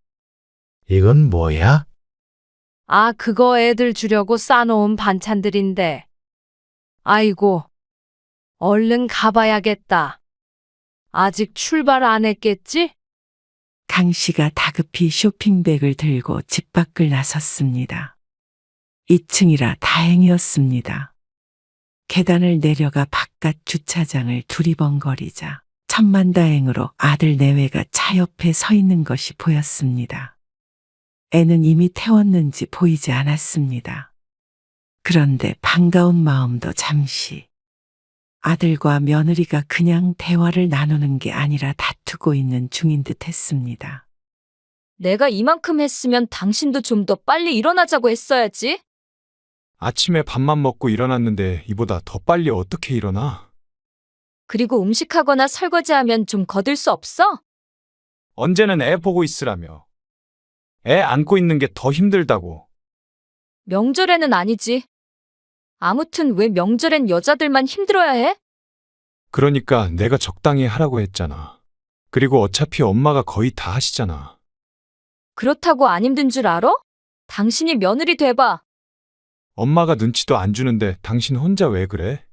Speaker 4: 이건 뭐야?
Speaker 2: 아, 그거 애들 주려고 싸놓은 반찬들인데. 아이고, 얼른 가봐야겠다. 아직 출발 안 했겠지?
Speaker 3: 강씨가 다급히 쇼핑백을 들고 집 밖을 나섰습니다. 2층이라 다행이었습니다. 계단을 내려가 바깥 주차장을 두리번거리자 천만다행으로 아들 내외가 차 옆에 서 있는 것이 보였습니다. 애는 이미 태웠는지 보이지 않았습니다. 그런데 반가운 마음도 잠시 아들과 며느리가 그냥 대화를 나누는 게 아니라 다투고 있는 중인 듯 했습니다.
Speaker 6: 내가 이만큼 했으면 당신도 좀 더 빨리 일어나자고 했어야지.
Speaker 7: 아침에 밥만 먹고 일어났는데 이보다 더 빨리 어떻게 일어나?
Speaker 6: 그리고 음식하거나 설거지하면 좀 거들 수 없어?
Speaker 7: 언제는 애 보고 있으라며. 애 안고 있는 게 더 힘들다고.
Speaker 6: 명절에는 아니지. 아무튼 왜 명절엔 여자들만 힘들어야 해?
Speaker 7: 그러니까 내가 적당히 하라고 했잖아. 그리고 어차피 엄마가 거의 다 하시잖아.
Speaker 6: 그렇다고 안 힘든 줄 알아? 당신이 며느리 돼봐.
Speaker 7: 엄마가 눈치도 안 주는데 당신 혼자 왜 그래?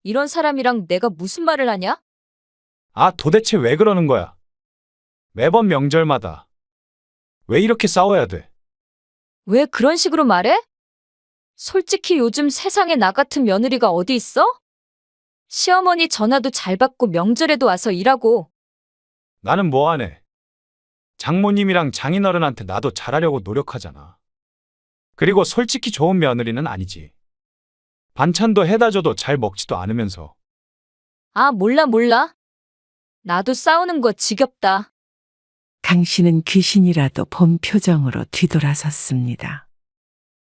Speaker 6: 이런 사람이랑 내가 무슨 말을 하냐?
Speaker 7: 아, 도대체 왜 그러는 거야? 매번 명절마다. 왜 이렇게 싸워야 돼?
Speaker 6: 왜 그런 식으로 말해? 솔직히 요즘 세상에 나 같은 며느리가 어디 있어? 시어머니 전화도 잘 받고 명절에도 와서 일하고.
Speaker 7: 나는 뭐 안 해. 장모님이랑 장인어른한테 나도 잘하려고 노력하잖아. 그리고 솔직히 좋은 며느리는 아니지. 반찬도 해다 줘도 잘 먹지도 않으면서.
Speaker 6: 아, 몰라. 나도 싸우는 거 지겹다.
Speaker 3: 강 씨는 귀신이라도 본 표정으로 뒤돌아섰습니다.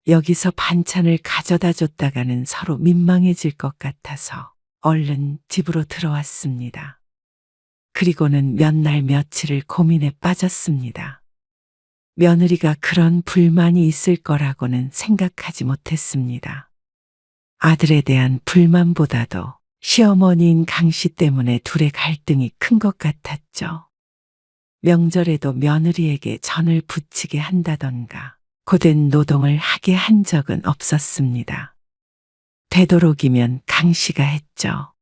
Speaker 3: 여기서 반찬을 가져다 줬다가는 서로 민망해질 것 같아서 얼른 집으로 들어왔습니다. 그리고는 몇 날 며칠을 고민에 빠졌습니다. 며느리가 그런 불만이 있을 거라고는 생각하지 못했습니다. 아들에 대한 불만보다도 시어머니인 강 씨 때문에 둘의 갈등이 큰 것 같았죠. 명절에도 며느리에게 전을 부치게 한다던가 고된 노동을 하게 한 적은 없었습니다. 되도록이면 강 씨가 했죠.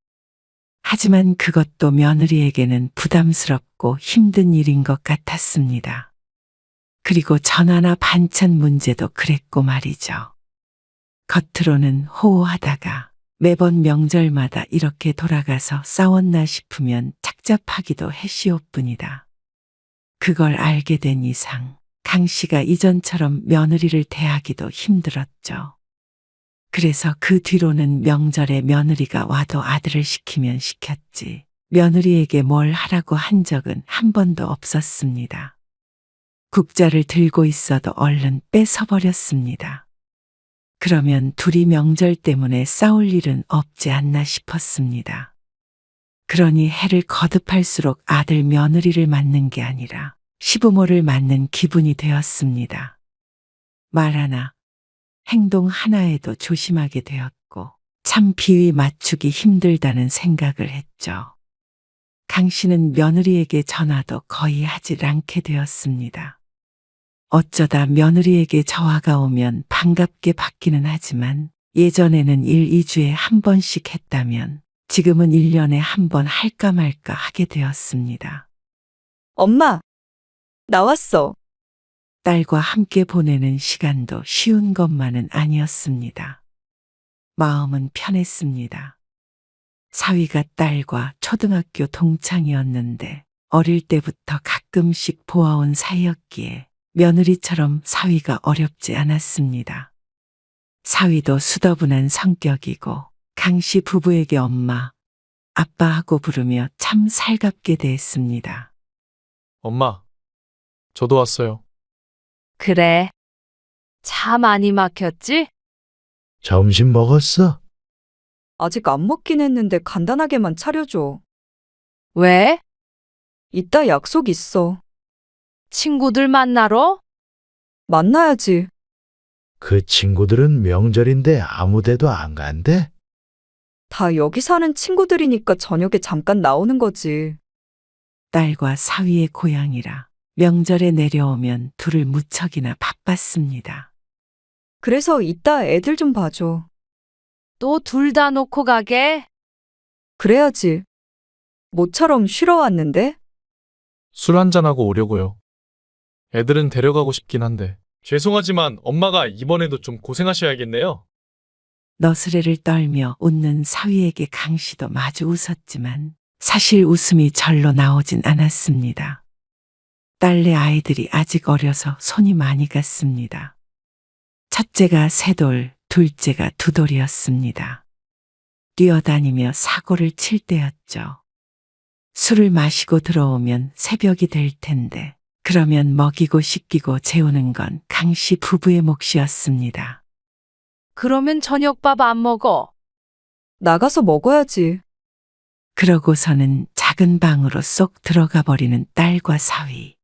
Speaker 3: 하지만 그것도 며느리에게는 부담스럽고 힘든 일인 것 같았습니다. 그리고 전화나 반찬 문제도 그랬고 말이죠. 겉으로는 호호하다가 매번 명절마다 이렇게 돌아가서 싸웠나 싶으면 착잡하기도 했시옵뿐이다. 그걸 알게 된 이상 강 씨가 이전처럼 며느리를 대하기도 힘들었죠. 그래서 그 뒤로는 명절에 며느리가 와도 아들을 시키면 시켰지 며느리에게 뭘 하라고 한 적은 한 번도 없었습니다. 국자를 들고 있어도 얼른 뺏어버렸습니다. 그러면 둘이 명절 때문에 싸울 일은 없지 않나 싶었습니다. 그러니 해를 거듭할수록 아들 며느리를 맞는 게 아니라 시부모를 맞는 기분이 되었습니다. 말 하나, 행동 하나에도 조심하게 되었고 참 비위 맞추기 힘들다는 생각을 했죠. 강 씨는 며느리에게 전화도 거의 하질 않게 되었습니다. 어쩌다 며느리에게 전화가 오면 반갑게 받기는 하지만 예전에는 1, 2주에 한 번씩 했다면 지금은 1년에 한 번 할까 말까 하게 되었습니다.
Speaker 1: 엄마, 나왔어.
Speaker 3: 딸과 함께 보내는 시간도 쉬운 것만은 아니었습니다. 마음은 편했습니다. 사위가 딸과 초등학교 동창이었는데 어릴 때부터 가끔씩 보아온 사이였기에 며느리처럼 사위가 어렵지 않았습니다. 사위도 수더분한 성격이고 강씨 부부에게 엄마, 아빠하고 부르며 참 살갑게 대했습니다.
Speaker 9: 엄마, 저도 왔어요.
Speaker 2: 그래. 차 많이 막혔지?
Speaker 4: 점심 먹었어?
Speaker 1: 아직 안 먹긴 했는데 간단하게만 차려줘.
Speaker 2: 왜?
Speaker 1: 이따 약속 있어.
Speaker 2: 친구들 만나러?
Speaker 1: 만나야지.
Speaker 4: 그 친구들은 명절인데 아무 데도 안 간대?
Speaker 1: 다 여기 사는 친구들이니까 저녁에 잠깐 나오는 거지.
Speaker 3: 딸과 사위의 고향이라 명절에 내려오면 둘을 무척이나 바빴습니다.
Speaker 1: 그래서 이따 애들 좀 봐줘.
Speaker 2: 또 둘 다 놓고 가게?
Speaker 1: 그래야지. 모처럼 쉬러 왔는데?
Speaker 9: 술 한잔하고 오려고요. 애들은 데려가고 싶긴 한데. 죄송하지만 엄마가 이번에도 좀 고생하셔야겠네요.
Speaker 3: 너스레를 떨며 웃는 사위에게 강 씨도 마주 웃었지만 사실 웃음이 절로 나오진 않았습니다. 딸네 아이들이 아직 어려서 손이 많이 갔습니다. 첫째가 세 돌, 둘째가 두 돌이었습니다. 뛰어다니며 사고를 칠 때였죠. 술을 마시고 들어오면 새벽이 될 텐데 그러면 먹이고 씻기고 재우는 건 강 씨 부부의 몫이었습니다.
Speaker 2: 그러면 저녁밥 안 먹어.
Speaker 1: 나가서 먹어야지.
Speaker 3: 그러고서는 작은 방으로 쏙 들어가 버리는 딸과 사위.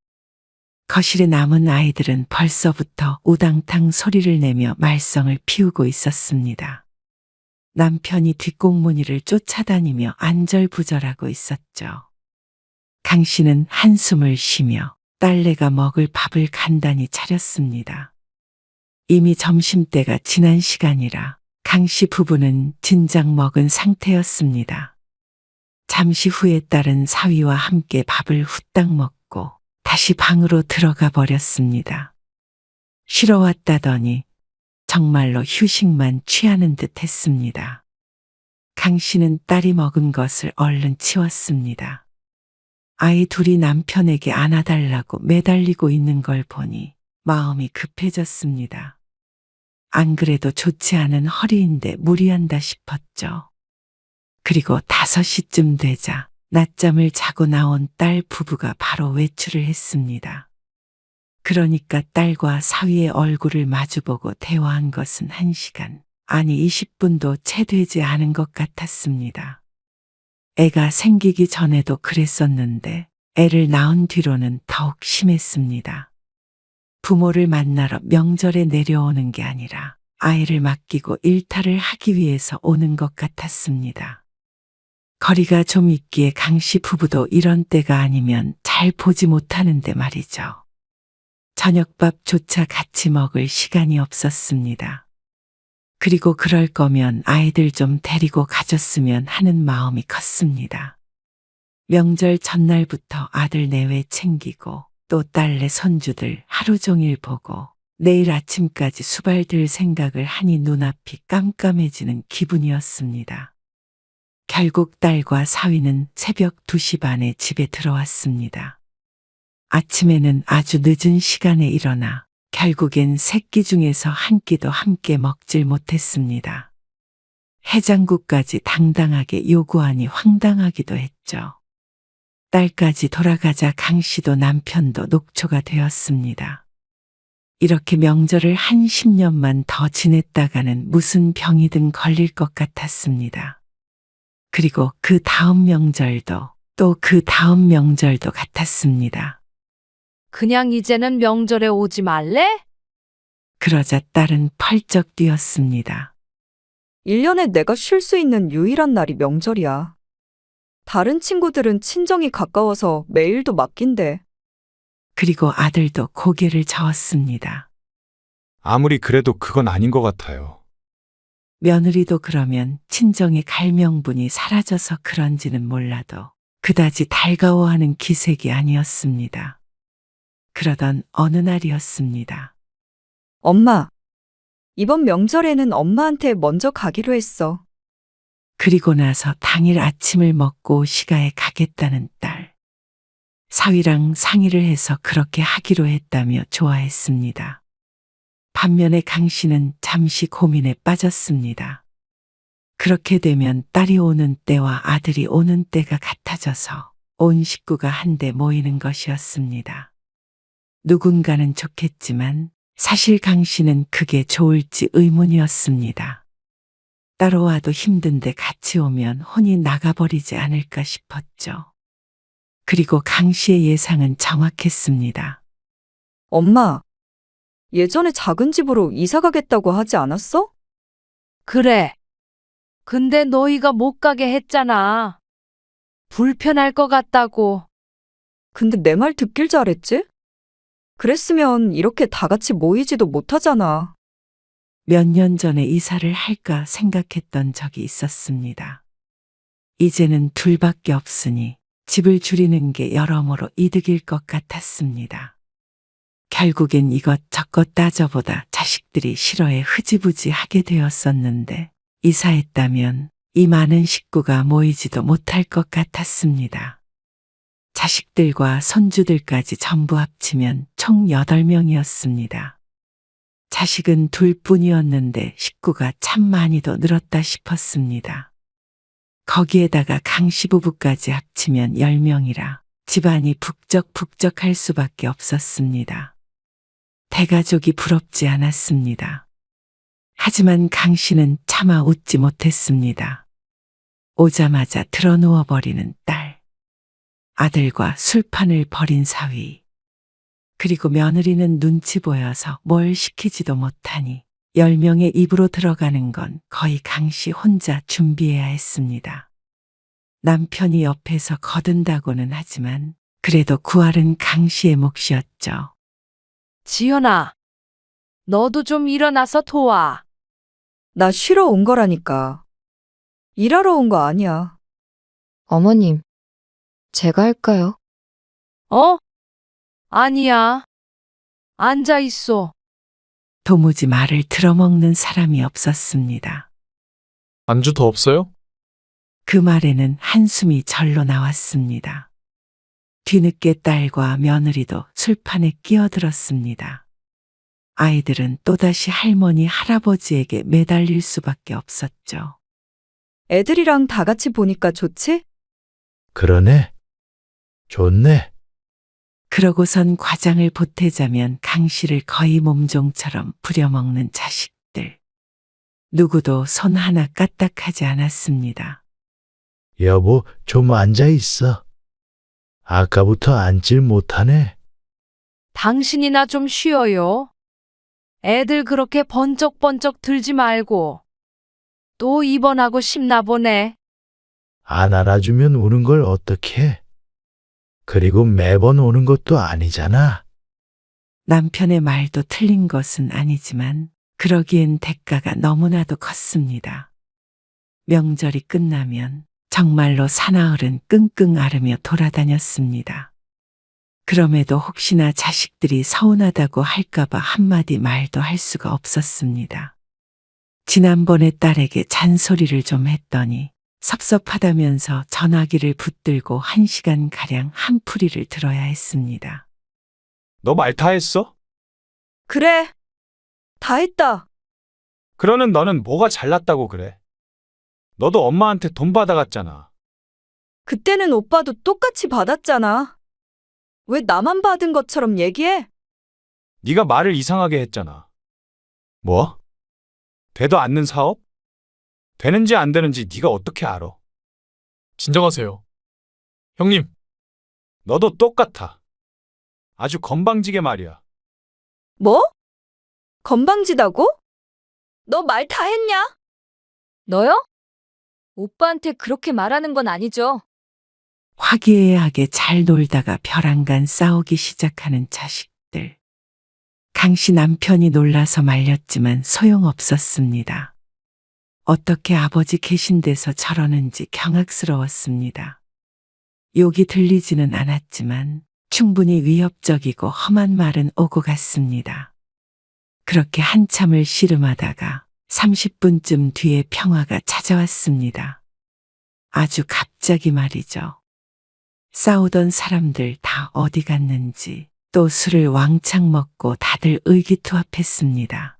Speaker 3: 거실에 남은 아이들은 벌써부터 우당탕 소리를 내며 말썽을 피우고 있었습니다. 남편이 뒷공무니를 쫓아다니며 안절부절하고 있었죠. 강 씨는 한숨을 쉬며 딸내가 먹을 밥을 간단히 차렸습니다. 이미 점심때가 지난 시간이라 강 씨 부부는 진작 먹은 상태였습니다. 잠시 후에 딸은 사위와 함께 밥을 후딱 먹고 다시 방으로 들어가 버렸습니다. 쉬러 왔다더니 정말로 휴식만 취하는 듯 했습니다. 강 씨는 딸이 먹은 것을 얼른 치웠습니다. 아이 둘이 남편에게 안아달라고 매달리고 있는 걸 보니 마음이 급해졌습니다. 안 그래도 좋지 않은 허리인데 무리한다 싶었죠. 그리고 5시쯤 되자 낮잠을 자고 나온 딸 부부가 바로 외출을 했습니다. 그러니까 딸과 사위의 얼굴을 마주보고 대화한 것은 1시간, 아니 20분도 채 되지 않은 것 같았습니다. 애가 생기기 전에도 그랬었는데 애를 낳은 뒤로는 더욱 심했습니다. 부모를 만나러 명절에 내려오는 게 아니라 아이를 맡기고 일탈을 하기 위해서 오는 것 같았습니다. 거리가 좀 있기에 강 씨 부부도 이런 때가 아니면 잘 보지 못하는데 말이죠. 저녁밥조차 같이 먹을 시간이 없었습니다. 그리고 그럴 거면 아이들 좀 데리고 가줬으면 하는 마음이 컸습니다. 명절 전날부터 아들 내외 챙기고 또 딸내 손주들 하루 종일 보고 내일 아침까지 수발들 생각을 하니 눈앞이 깜깜해지는 기분이었습니다. 결국 딸과 사위는 새벽 2시 반에 집에 들어왔습니다. 아침에는 아주 늦은 시간에 일어나 결국엔 새끼 중에서 한 끼도 함께 먹질 못했습니다. 해장국까지 당당하게 요구하니 황당하기도 했죠. 딸까지 돌아가자 강 씨도 남편도 녹초가 되었습니다. 이렇게 명절을 한 10년만 더 지냈다가는 무슨 병이든 걸릴 것 같았습니다. 그리고 그 다음 명절도 또 그 다음 명절도 같았습니다.
Speaker 2: 그냥 이제는 명절에 오지 말래?
Speaker 3: 그러자 딸은 펄쩍 뛰었습니다.
Speaker 1: 1년에 내가 쉴 수 있는 유일한 날이 명절이야. 다른 친구들은 친정이 가까워서 매일도 맡긴대.
Speaker 3: 그리고 아들도 고개를 저었습니다.
Speaker 7: 아무리 그래도 그건 아닌 것 같아요.
Speaker 3: 며느리도 그러면 친정에 갈 명분이 사라져서 그런지는 몰라도 그다지 달가워하는 기색이 아니었습니다. 그러던 어느 날이었습니다.
Speaker 1: 엄마, 이번 명절에는 엄마한테 먼저 가기로 했어.
Speaker 3: 그리고 나서 당일 아침을 먹고 시가에 가겠다는 딸. 사위랑 상의를 해서 그렇게 하기로 했다며 좋아했습니다. 반면에 강 씨는 잠시 고민에 빠졌습니다. 그렇게 되면 딸이 오는 때와 아들이 오는 때가 같아져서 온 식구가 한데 모이는 것이었습니다. 누군가는 좋겠지만 사실 강 씨는 그게 좋을지 의문이었습니다. 따로 와도 힘든데 같이 오면 혼이 나가버리지 않을까 싶었죠. 그리고 강 씨의 예상은 정확했습니다.
Speaker 1: 엄마, 예전에 작은 집으로 이사 가겠다고 하지 않았어?
Speaker 2: 그래. 근데 너희가 못 가게 했잖아. 불편할 것 같다고.
Speaker 1: 근데 내 말 듣길 잘했지? 그랬으면 이렇게 다 같이 모이지도 못하잖아.
Speaker 3: 몇 년 전에 이사를 할까 생각했던 적이 있었습니다. 이제는 둘밖에 없으니 집을 줄이는 게 여러모로 이득일 것 같았습니다. 결국엔 이것저것 따져보다 자식들이 싫어해 흐지부지 하게 되었었는데 이사했다면 이 많은 식구가 모이지도 못할 것 같았습니다. 자식들과 손주들까지 전부 합치면 총 8명이었습니다. 자식은 둘뿐이었는데 식구가 참 많이도 늘었다 싶었습니다. 거기에다가 강씨 부부까지 합치면 10명이라 집안이 북적북적할 수밖에 없었습니다. 대가족이 부럽지 않았습니다. 하지만 강 씨는 차마 웃지 못했습니다. 오자마자 드러 누워버리는 딸, 아들과 술판을 벌인 사위, 그리고 며느리는 눈치 보여서 뭘 시키지도 못하니 10명의 입으로 들어가는 건 거의 강 씨 혼자 준비해야 했습니다. 남편이 옆에서 거둔다고는 하지만 그래도 구할은 강 씨의 몫이었죠.
Speaker 2: 지연아, 너도 좀 일어나서 도와.
Speaker 1: 나 쉬러 온 거라니까. 일하러 온 거 아니야.
Speaker 6: 어머님, 제가 할까요?
Speaker 2: 어? 아니야. 앉아 있어.
Speaker 3: 도무지 말을 들어먹는 사람이 없었습니다.
Speaker 9: 안주 더 없어요?
Speaker 3: 그 말에는 한숨이 절로 나왔습니다. 뒤늦게 딸과 며느리도 술판에 끼어들었습니다. 아이들은 또다시 할머니, 할아버지에게 매달릴 수밖에 없었죠.
Speaker 1: 애들이랑 다 같이 보니까 좋지?
Speaker 4: 그러네. 좋네.
Speaker 3: 그러고선 과장을 보태자면 강 씨를 거의 몸종처럼 부려먹는 자식들. 누구도 손 하나 까딱하지 않았습니다.
Speaker 4: 여보, 좀 앉아 있어. 아까부터 앉질 못하네.
Speaker 2: 당신이나 좀 쉬어요. 애들 그렇게 번쩍번쩍 들지 말고. 또 입원하고 싶나 보네.
Speaker 4: 안 알아주면 우는 걸 어떡해? 그리고 매번 오는 것도 아니잖아.
Speaker 3: 남편의 말도 틀린 것은 아니지만 그러기엔 대가가 너무나도 컸습니다. 명절이 끝나면 정말로 사나흘은 끙끙 앓으며 돌아다녔습니다. 그럼에도 혹시나 자식들이 서운하다고 할까봐 한마디 말도 할 수가 없었습니다. 지난번에 딸에게 잔소리를 좀 했더니 섭섭하다면서 전화기를 붙들고 1시간가량 한풀이를 들어야 했습니다.
Speaker 7: 너 말 다 했어?
Speaker 1: 그래. 다 했다.
Speaker 7: 그러는 너는 뭐가 잘났다고 그래? 너도 엄마한테 돈 받아갔잖아.
Speaker 1: 그때는 오빠도 똑같이 받았잖아. 왜 나만 받은 것처럼 얘기해?
Speaker 7: 네가 말을 이상하게 했잖아. 뭐? 되도 않는 사업? 되는지 안 되는지 네가 어떻게 알아?
Speaker 9: 진정하세요. 형님,
Speaker 7: 너도 똑같아. 아주 건방지게 말이야.
Speaker 1: 뭐? 건방지다고? 너 말 다 했냐?
Speaker 6: 너요? 오빠한테 그렇게 말하는 건 아니죠.
Speaker 3: 화기애애하게 잘 놀다가 벼랑간 싸우기 시작하는 자식들. 강씨 남편이 놀라서 말렸지만 소용없었습니다. 어떻게 아버지 계신 데서 저러는지 경악스러웠습니다. 욕이 들리지는 않았지만 충분히 위협적이고 험한 말은 오고 갔습니다. 그렇게 한참을 씨름하다가 30분쯤 뒤에 평화가 찾아왔습니다. 아주 갑자기 말이죠. 싸우던 사람들 다 어디 갔는지 또 술을 왕창 먹고 다들 의기투합했습니다.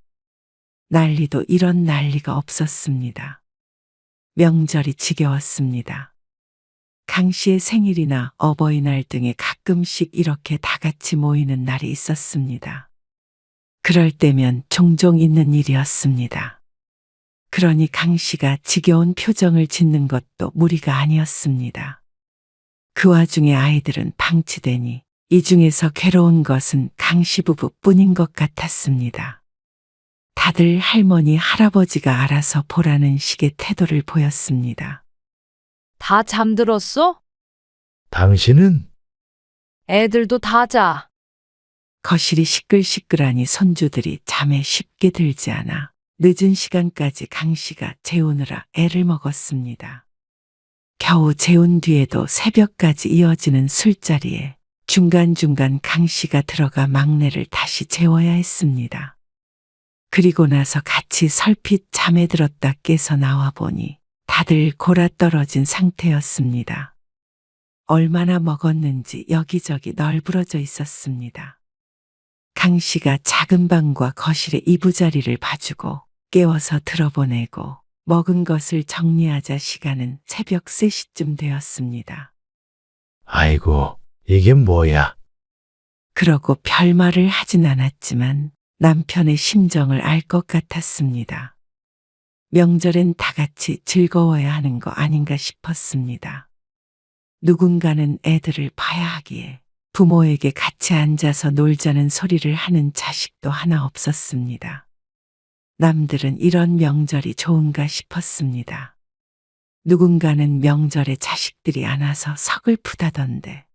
Speaker 3: 난리도 이런 난리가 없었습니다. 명절이 지겨웠습니다. 강 씨의 생일이나 어버이날 등에 가끔씩 이렇게 다 같이 모이는 날이 있었습니다. 그럴 때면 종종 있는 일이었습니다. 그러니 강 씨가 지겨운 표정을 짓는 것도 무리가 아니었습니다. 그 와중에 아이들은 방치되니 이 중에서 괴로운 것은 강 씨 부부뿐인 것 같았습니다. 다들 할머니, 할아버지가 알아서 보라는 식의 태도를 보였습니다.
Speaker 2: 다 잠들었어?
Speaker 4: 당신은?
Speaker 2: 애들도 다 자.
Speaker 3: 거실이 시끌시끌하니 손주들이 잠에 쉽게 들지 않아 늦은 시간까지 강 씨가 재우느라 애를 먹었습니다. 겨우 재운 뒤에도 새벽까지 이어지는 술자리에 중간중간 강 씨가 들어가 막내를 다시 재워야 했습니다. 그리고 나서 같이 설핏 잠에 들었다 깨서 나와 보니 다들 골아떨어진 상태였습니다. 얼마나 먹었는지 여기저기 널브러져 있었습니다. 강 씨가 작은 방과 거실의 이부자리를 봐주고 깨워서 들어보내고 먹은 것을 정리하자 시간은 새벽 3시쯤 되었습니다.
Speaker 4: 아이고, 이게 뭐야?
Speaker 3: 그러고 별말을 하진 않았지만 남편의 심정을 알 것 같았습니다. 명절엔 다 같이 즐거워야 하는 거 아닌가 싶었습니다. 누군가는 애들을 봐야 하기에 부모에게 같이 앉아서 놀자는 소리를 하는 자식도 하나 없었습니다. 남들은 이런 명절이 좋은가 싶었습니다. 누군가는 명절에 자식들이 안 와서 서글프다던데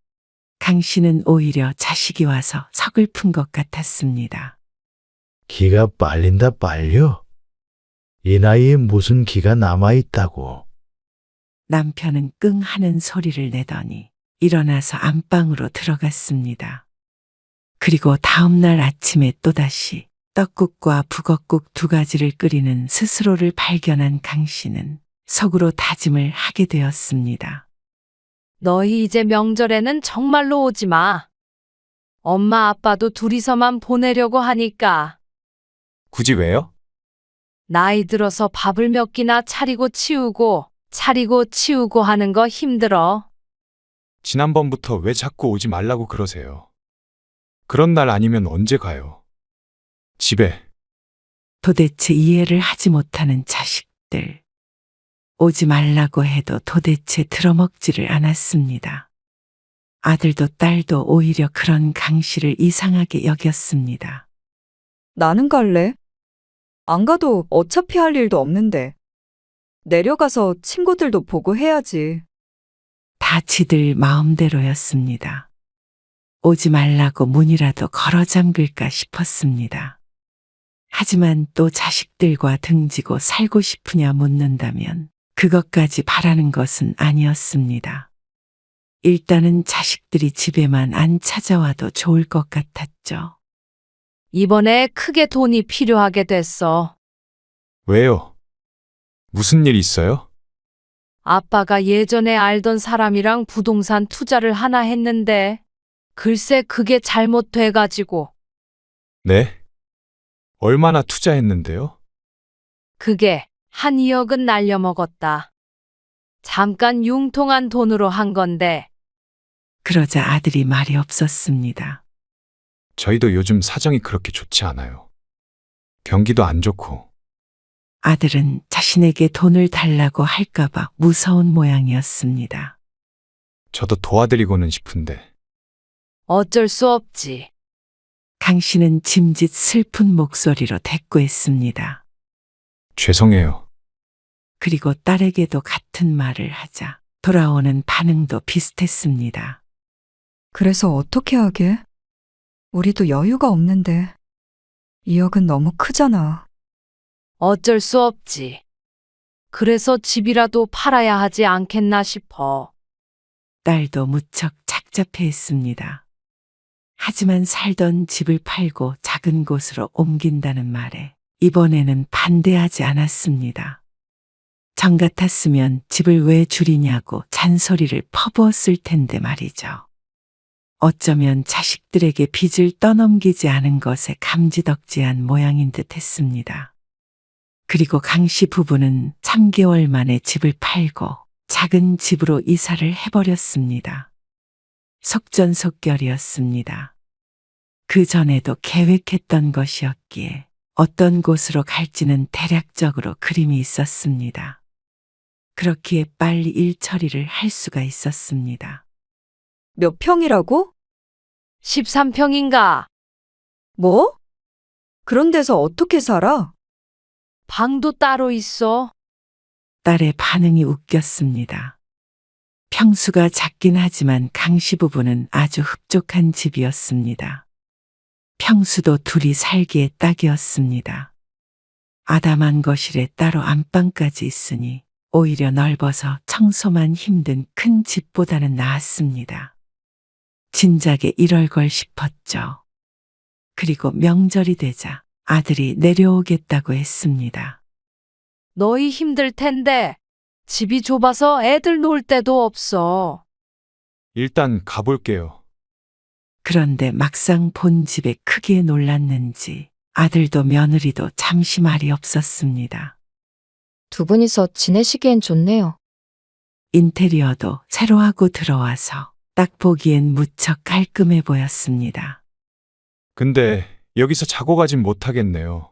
Speaker 3: 강 씨는 오히려 자식이 와서 서글픈 것 같았습니다.
Speaker 4: 기가 빨린다 빨려. 이 나이에 무슨 기가 남아있다고.
Speaker 3: 남편은 끙 하는 소리를 내더니 일어나서 안방으로 들어갔습니다. 그리고 다음 날 아침에 또다시 떡국과 북엇국 2가지를 끓이는 스스로를 발견한 강 씨는 속으로 다짐을 하게 되었습니다.
Speaker 2: 너희 이제 명절에는 정말로 오지 마. 엄마 아빠도 둘이서만 보내려고 하니까.
Speaker 7: 굳이 왜요?
Speaker 2: 나이 들어서 밥을 몇 끼나 차리고 치우고 하는 거 힘들어.
Speaker 7: 지난번부터 왜 자꾸 오지 말라고 그러세요? 그런 날 아니면 언제 가요? 집에.
Speaker 3: 도대체 이해를 하지 못하는 자식들. 오지 말라고 해도 도대체 들어먹지를 않았습니다. 아들도 딸도 오히려 그런 강 씨를 이상하게 여겼습니다.
Speaker 1: 나는 갈래. 안 가도 어차피 할 일도 없는데. 내려가서 친구들도 보고 해야지.
Speaker 3: 다 지들 마음대로였습니다. 오지 말라고 문이라도 걸어 잠글까 싶었습니다. 하지만 또 자식들과 등지고 살고 싶으냐 묻는다면 그것까지 바라는 것은 아니었습니다. 일단은 자식들이 집에만 안 찾아와도 좋을 것 같았죠.
Speaker 2: 이번에 크게 돈이 필요하게 됐어.
Speaker 7: 왜요? 무슨 일 있어요?
Speaker 2: 아빠가 예전에 알던 사람이랑 부동산 투자를 하나 했는데 글쎄 그게 잘못돼가지고
Speaker 7: 네? 얼마나 투자했는데요?
Speaker 2: 그게 한 2억은 날려먹었다. 잠깐 융통한 돈으로 한 건데
Speaker 3: 그러자 아들이 말이 없었습니다.
Speaker 7: 저희도 요즘 사정이 그렇게 좋지 않아요. 경기도 안 좋고.
Speaker 3: 아들은 자신에게 돈을 달라고 할까봐 무서운 모양이었습니다.
Speaker 7: 저도 도와드리고는 싶은데.
Speaker 2: 어쩔 수 없지.
Speaker 3: 강 씨는 짐짓 슬픈 목소리로 대꾸했습니다.
Speaker 7: 죄송해요.
Speaker 3: 그리고 딸에게도 같은 말을 하자 돌아오는 반응도 비슷했습니다.
Speaker 1: 그래서 어떻게 하게? 우리도 여유가 없는데. 2억은 너무 크잖아.
Speaker 2: 어쩔 수 없지. 그래서 집이라도 팔아야 하지 않겠나 싶어.
Speaker 3: 딸도 무척 착잡해했습니다. 하지만 살던 집을 팔고 작은 곳으로 옮긴다는 말에 이번에는 반대하지 않았습니다. 정 같았으면 집을 왜 줄이냐고 잔소리를 퍼부었을 텐데 말이죠. 어쩌면 자식들에게 빚을 떠넘기지 않은 것에 감지덕지한 모양인 듯 했습니다. 그리고 강 씨 부부는 3개월 만에 집을 팔고 작은 집으로 이사를 해버렸습니다. 속전속결이었습니다. 그 전에도 계획했던 것이었기에 어떤 곳으로 갈지는 대략적으로 그림이 있었습니다. 그렇기에 빨리 일 처리를 할 수가 있었습니다.
Speaker 1: 몇 평이라고?
Speaker 2: 13평인가?
Speaker 1: 뭐? 그런 데서 어떻게 살아?
Speaker 2: 방도 따로 있어.
Speaker 3: 딸의 반응이 웃겼습니다. 평수가 작긴 하지만 강 씨 부부는 아주 흡족한 집이었습니다. 평수도 둘이 살기에 딱이었습니다. 아담한 거실에 따로 안방까지 있으니 오히려 넓어서 청소만 힘든 큰 집보다는 나았습니다. 진작에 이럴 걸 싶었죠. 그리고 명절이 되자 아들이 내려오겠다고 했습니다.
Speaker 2: 너희 힘들 텐데 집이 좁아서 애들 놀 데도 없어.
Speaker 7: 일단 가볼게요.
Speaker 3: 그런데 막상 본 집의 크기에 놀랐는지 아들도 며느리도 잠시 말이 없었습니다.
Speaker 6: 두 분이서 지내시기엔 좋네요.
Speaker 3: 인테리어도 새로 하고 들어와서 딱 보기엔 무척 깔끔해 보였습니다.
Speaker 7: 근데 여기서 자고 가진 못하겠네요.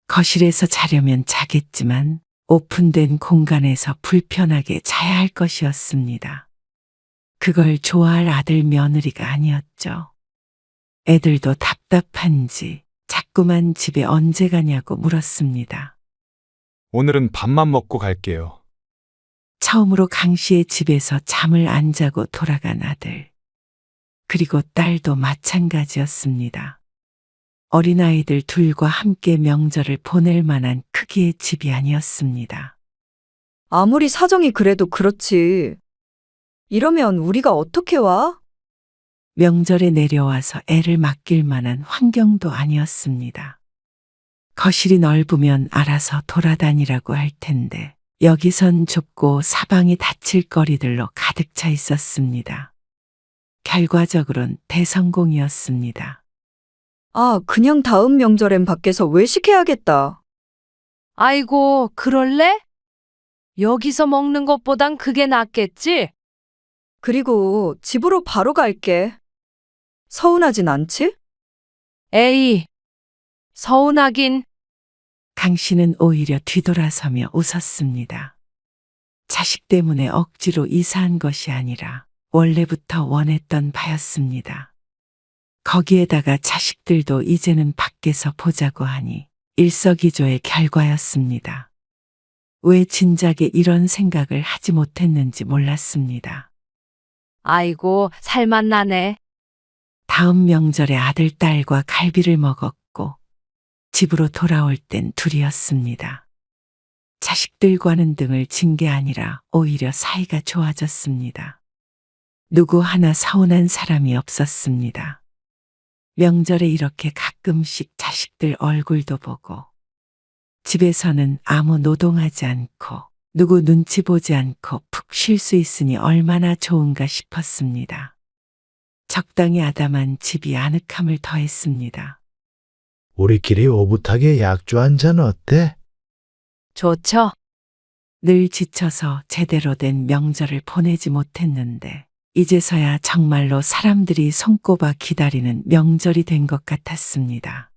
Speaker 3: 거실에서 자려면 자겠지만 오픈된 공간에서 불편하게 자야 할 것이었습니다. 그걸 좋아할 아들 며느리가 아니었죠. 애들도 답답한지 자꾸만 집에 언제 가냐고 물었습니다.
Speaker 7: 오늘은 밥만 먹고 갈게요.
Speaker 3: 처음으로 강 씨의 집에서 잠을 안 자고 돌아간 아들. 그리고 딸도 마찬가지였습니다. 어린아이들 둘과 함께 명절을 보낼 만한 크기의 집이 아니었습니다.
Speaker 1: 아무리 사정이 그래도 그렇지. 이러면 우리가 어떻게 와?
Speaker 3: 명절에 내려와서 애를 맡길 만한 환경도 아니었습니다. 거실이 넓으면 알아서 돌아다니라고 할 텐데 여기선 좁고 사방이 닫힐 거리들로 가득 차 있었습니다. 결과적으론 대성공이었습니다.
Speaker 1: 아, 그냥 다음 명절엔 밖에서 외식해야겠다.
Speaker 2: 아이고, 그럴래? 여기서 먹는 것보단 그게 낫겠지?
Speaker 1: 그리고 집으로 바로 갈게. 서운하진 않지?
Speaker 2: 에이, 서운하긴.
Speaker 3: 강 씨는 오히려 뒤돌아서며 웃었습니다. 자식 때문에 억지로 이사한 것이 아니라 원래부터 원했던 바였습니다. 거기에다가 자식들도 이제는 밖에서 보자고 하니 일석이조의 결과였습니다. 왜 진작에 이런 생각을 하지 못했는지 몰랐습니다.
Speaker 2: 아이고, 살맛 나네.
Speaker 3: 다음 명절에 아들, 딸과 갈비를 먹었고 집으로 돌아올 땐 둘이었습니다. 자식들과는 등을 진 게 아니라 오히려 사이가 좋아졌습니다. 누구 하나 서운한 사람이 없었습니다. 명절에 이렇게 가끔씩 자식들 얼굴도 보고 집에서는 아무 노동하지 않고 누구 눈치 보지 않고 푹 쉴 수 있으니 얼마나 좋은가 싶었습니다. 적당히 아담한 집이 아늑함을 더했습니다.
Speaker 4: 우리끼리 오붓하게 약주 한 잔 어때?
Speaker 2: 좋죠?
Speaker 3: 늘 지쳐서 제대로 된 명절을 보내지 못했는데 이제서야 정말로 사람들이 손꼽아 기다리는 명절이 된 것 같았습니다.